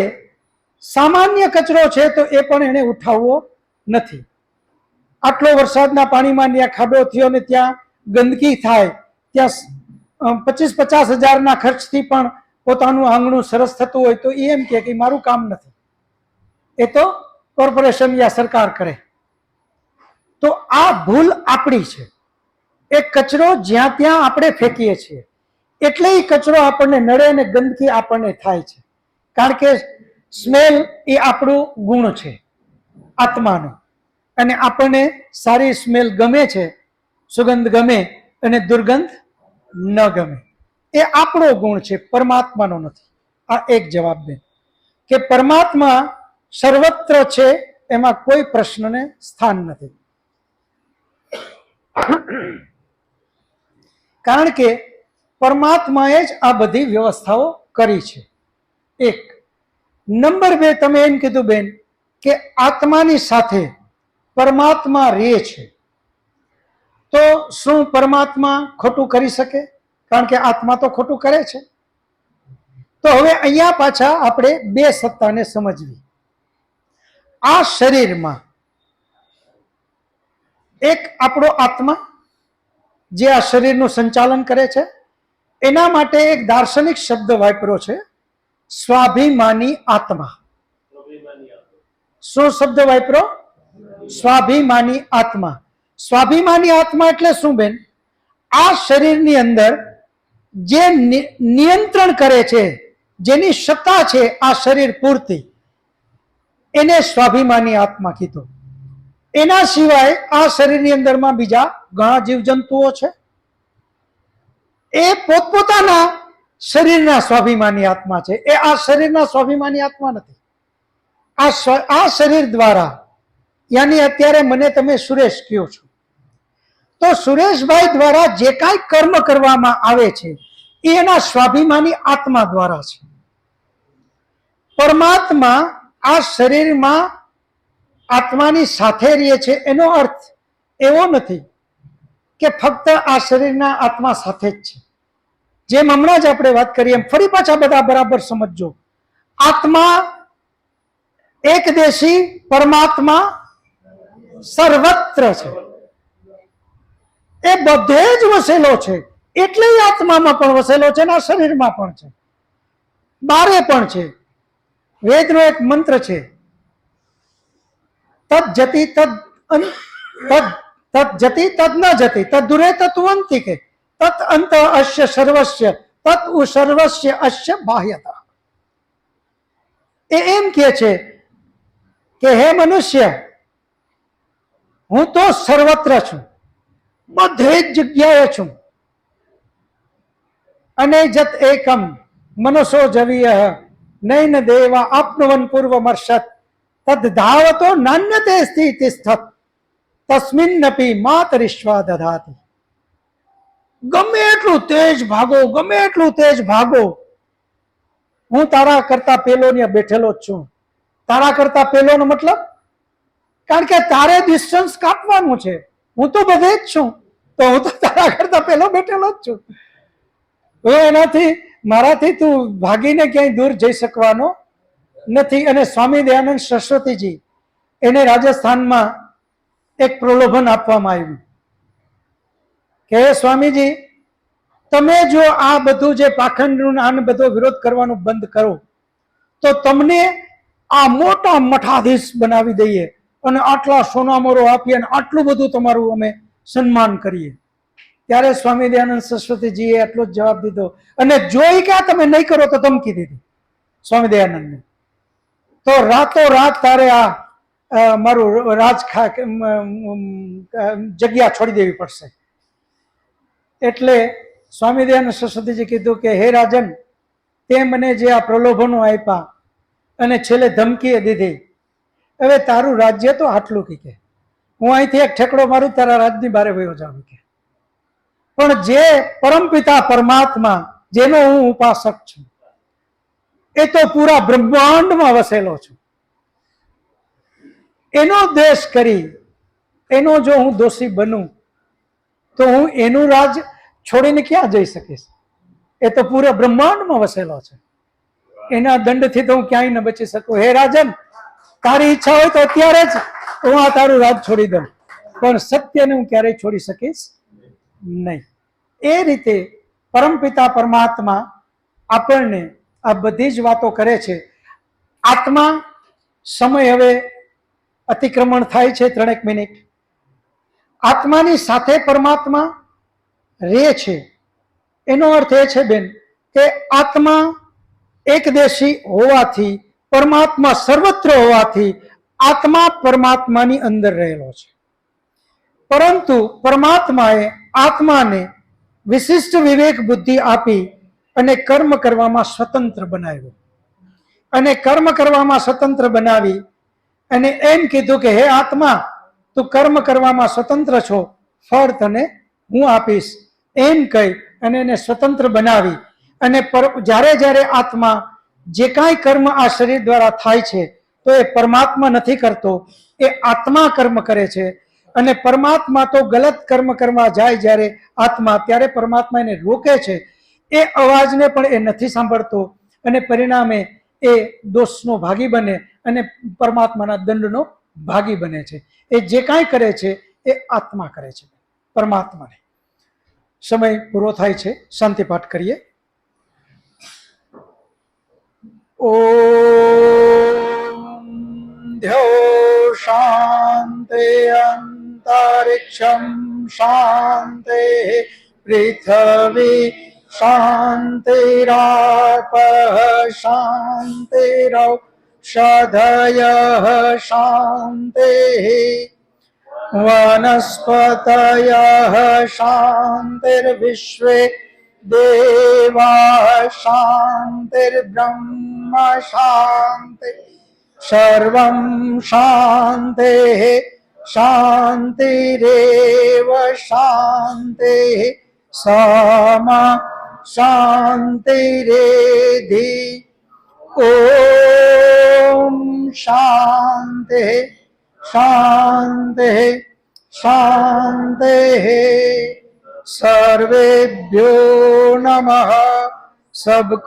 સામાન્ય કચરો છે તો એ પણ એને ઉઠાવવો નથી. આટલો વરસાદના પાણીમાં ત્યાં ખાડો થયો ને ત્યાં ગંદકી થાય, ત્યાં 25-50 હજારના ખર્ચથી પણ પોતાનું આંગણું સરસ થતું હોય તો એ એમ કે મારું કામ નથી, એ તો કોર્પોરેશન યા સરકાર કરે. તો આ ભૂલ આપણી છે. એ કચરો જ્યાં ત્યાં આપણે ફેંકીએ છીએ એટલે એ કચરો આપણને નડે અને ગંદકી આપણને થાય છે. કારણ કે સ્મેલ એ આપણું ગુણ છે આત્માનો, અને આપણને સારી સ્મેલ ગમે છે, સુગંધ ગમે અને દુર્ગંધ ન ગમે. એ આપણો ગુણ છે, પરમાત્માનો નથી. આ એક જવાબ દે કે પરમાત્મા સર્વત્ર છે, એમાં કોઈ પ્રશ્નને સ્થાન નથી. કારણ કે પરમાત્માએ જ આ બધી વ્યવસ્થાઓ કરી છે. એક નંબર 2, તમે એમ કીધું બેન કે આત્માની સાથે પરમાત્મા રહે છે, તો શું પરમાત્મા ખોટું કરી શકે? કારણ કે આત્મા તો ખોટું કરે છે. તો હવે અહીંયા પાછા આપણે બે સત્તાને સમજવી. આ શરીરમાં એક આપણો આત્મા જે આ શરીરનું સંચાલન કરે છે, એના માટે એક દાર્શનિક શબ્દ વાપર્યો છે, સ્વાભિમાની આત્મા. શું શબ્દ વાપર્યો? સ્વાભિમાની આત્મા. સ્વાભિમાની આત્મા એટલે શું બેન? આ શરીરની અંદર જે નિયંત્રણ કરે છે, જેની સત્તા છે આ શરીર પૂરતી, એને સ્વાભિમાની આત્મા કીધું. એના સિવાય આ શરીરની અંદરમાં બીજા ઘણા જીવજંતુઓ છે, એ પોતપોતાના શરીરના સ્વાભિમાની આત્મા છે. એ આ શરીરના સ્વાભિમાની આત્મા નથી. આ શરીર દ્વારા યાની અત્યારે મને તમે સુરેશ કહો છો, તો સુરેશભાઈ દ્વારા જે કાંઈ કર્મ કરવામાં આવે છે એ એના સ્વાભિમાની આત્મા દ્વારા છે. પરમાત્મા આ શરીરમાં આત્માની સાથે રહે છે એનો અર્થ એવો નથી કે ફક્ત આ શરીરના આત્મા સાથે જ છે. જેમ હમણાં જ આપણે વાત કરીએ એમ ફરી પાછા બધા બરાબર સમજજો. આત્મા એકદેશી, પરમાત્મા સર્વત્ર છે. એ બધે જ વસેલો છે. એટલે આત્મામાં પણ વસેલો છે અને આ શરીરમાં પણ છે, બારે પણ છે. વેદનો એક મંત્ર છે, તદ જતી તદ જતી તદ ન જતી તદ દુરે તત્વંતિ કે તત અંત અશ્ય સર્વસ્ય તત ઉ સર્વસ્ય અશ્ય બાહ્યતા. એ એમ કહે છે કે હે મનુષ્ય, હું તો સર્વત્ર છું, બધે જ જગ્યાએ છું. અને જત એકમ મનસો જવીય નૈન દેવા આપનવન પૂર્વમર્ષત તદ ધાવતો નાન્યતે સ્થિતિ સ્થત તસ્મિન્નપી માતરિશ્વા દધાતિ. ગમે એટલું તેજ ભાગો, ગમે એટલું તેજ ભાગો, હું તારા કરતા પેલો ને બેઠેલો જ છું. તારા કરતા પેલોનો મતલબ, કારણ કે તારે ડિસ્ટન્સ કાપવાનું છે. હું તો બધે જ છું, તો હું તો તારા કરતા પેલો બેઠેલો જ છું. હવે એનાથી મારાથી તું ભાગીને ક્યાંય દૂર જઈ શકવાનો નથી. અને સ્વામી દયાનંદ સરસ્વતીજી, એને રાજસ્થાનમાં એક પ્રલોભન આપવામાં આવ્યું કે સ્વામીજી, તમે જો આ બધું જે પાખંડનું આને બધો વિરોધ કરવાનો બંધ કરો તો તમને આ મોટા મઠાધીશ બનાવી દઈએ અને આટલા સોનામોરો આપીએ અને આટલું બધું તમારું અમે સન્માન કરીએ. ત્યારે સ્વામી દયાનંદ સરસ્વતીજીએ એટલો જ જવાબ દીધો, અને જોઈ કે તમે નહીં કરો તો ધમકી દીધી સ્વામી દયાનંદને, તો રાતોરાત તારે આ મારું જગ્યા છોડી દેવી પડશે. એટલે સ્વામી દયાનંદ સરસ્વતીજી કીધું કે હે રાજન, તે મને જે આ પ્રલોભનો આપ્યા અને છેલ્લે ધમકી દીધી, હવે તારું રાજ્ય તો આટલું કે હું અહીંથી એક ઠેકડો મારું, તારા રાજની બારે વયો જાઉં કે. પણ જે પરમપિતા પરમાત્મા, જેનો હું ઉપાસક છું, એ તો પૂરા બ્રહ્માંડમાં વસેલો છું. એનો દ્વેષ કરી, એનો જો હું દોષી બનું તો હું એનું રાજ છોડીને ક્યાં જઈ શકીશ? એ તો પૂરા બ્રહ્માંડમાં વસેલો છે. એના દંડથી તો હું ક્યાંય ન બચી શકું. હે રાજન, તારી ઈચ્છા હોય તો અત્યારે જ હું આ તારું રાજ છોડી દઉં, પણ સત્યને હું ક્યારેય છોડી શકીશ નહીં. એ રીતે પરમપિતા પરમાત્મા આપણને આ બધી જ વાતો કરે છે. આત્મા, સમય હવે અતિક્રમણ થાય છે 3 મિનિટ. આત્માની સાથે પરમાત્મા રહે છે. એનો અર્થ એ છે બેન કે આત્મા એકદેશી હોવાથી, પરમાત્મા સર્વત્ર હોવાથી આત્મા પરમાત્માની અંદર રહેલો છે. પરંતુ પરમાત્માએ આત્માને વિશિષ્ટ વિવેક બુદ્ધિ આપી અને કર્મ કરવામાં સ્વતંત્ર બનાવ્યો. અને કર્મ કરવામાં સ્વતંત્ર બનાવી અને એમ કીધું કે હે આત્મા, તું કર્મ કરવામાં સ્વતંત્ર છો, ફળ તને હું આપીશ. એમ કહી અને એને સ્વતંત્ર બનાવી. અને જ્યારે જ્યારે આત્મા જે કાંઈ કર્મ આ શરીર દ્વારા થાય છે તો એ પરમાત્મા નથી કરતો, એ આત્મા કર્મ કરે છે. અને પરમાત્મા તો ગલત કર્મ કરવા જાય જ્યારે આત્મા, ત્યારે પરમાત્મા એને રોકે છે. એ અવાજને પણ એ નથી સાંભળતો અને પરિણામે એ દોષનો ભાગી બને અને પરમાત્માના દંડનો ભાગી બને છે. એ જે કાંઈ કરે છે એ આત્મા કરે છે, પરમાત્માને. સમય પૂરો થાય છે, શાંતિ પાઠ કરીએ. ઓમ ધ્યો શાંતિ અંતરિક્ષમ શાંતિ પૃથ્વી શાંતિરાપ શાંતિરૌષધયઃ શાંતિ વનસ્પતયઃ શાંતિર્વિશ્વે દેવા શાંતિર્બ્રહ્મ શાંતિ સર્વં શાંતિઃ શાંતિરેવ શાંતિઃ સમા શાંતિરેધિ ઓમ શાંતિઃ શાંતિઃ શાંતિઃ સર્વેભ્યો નમઃ સબ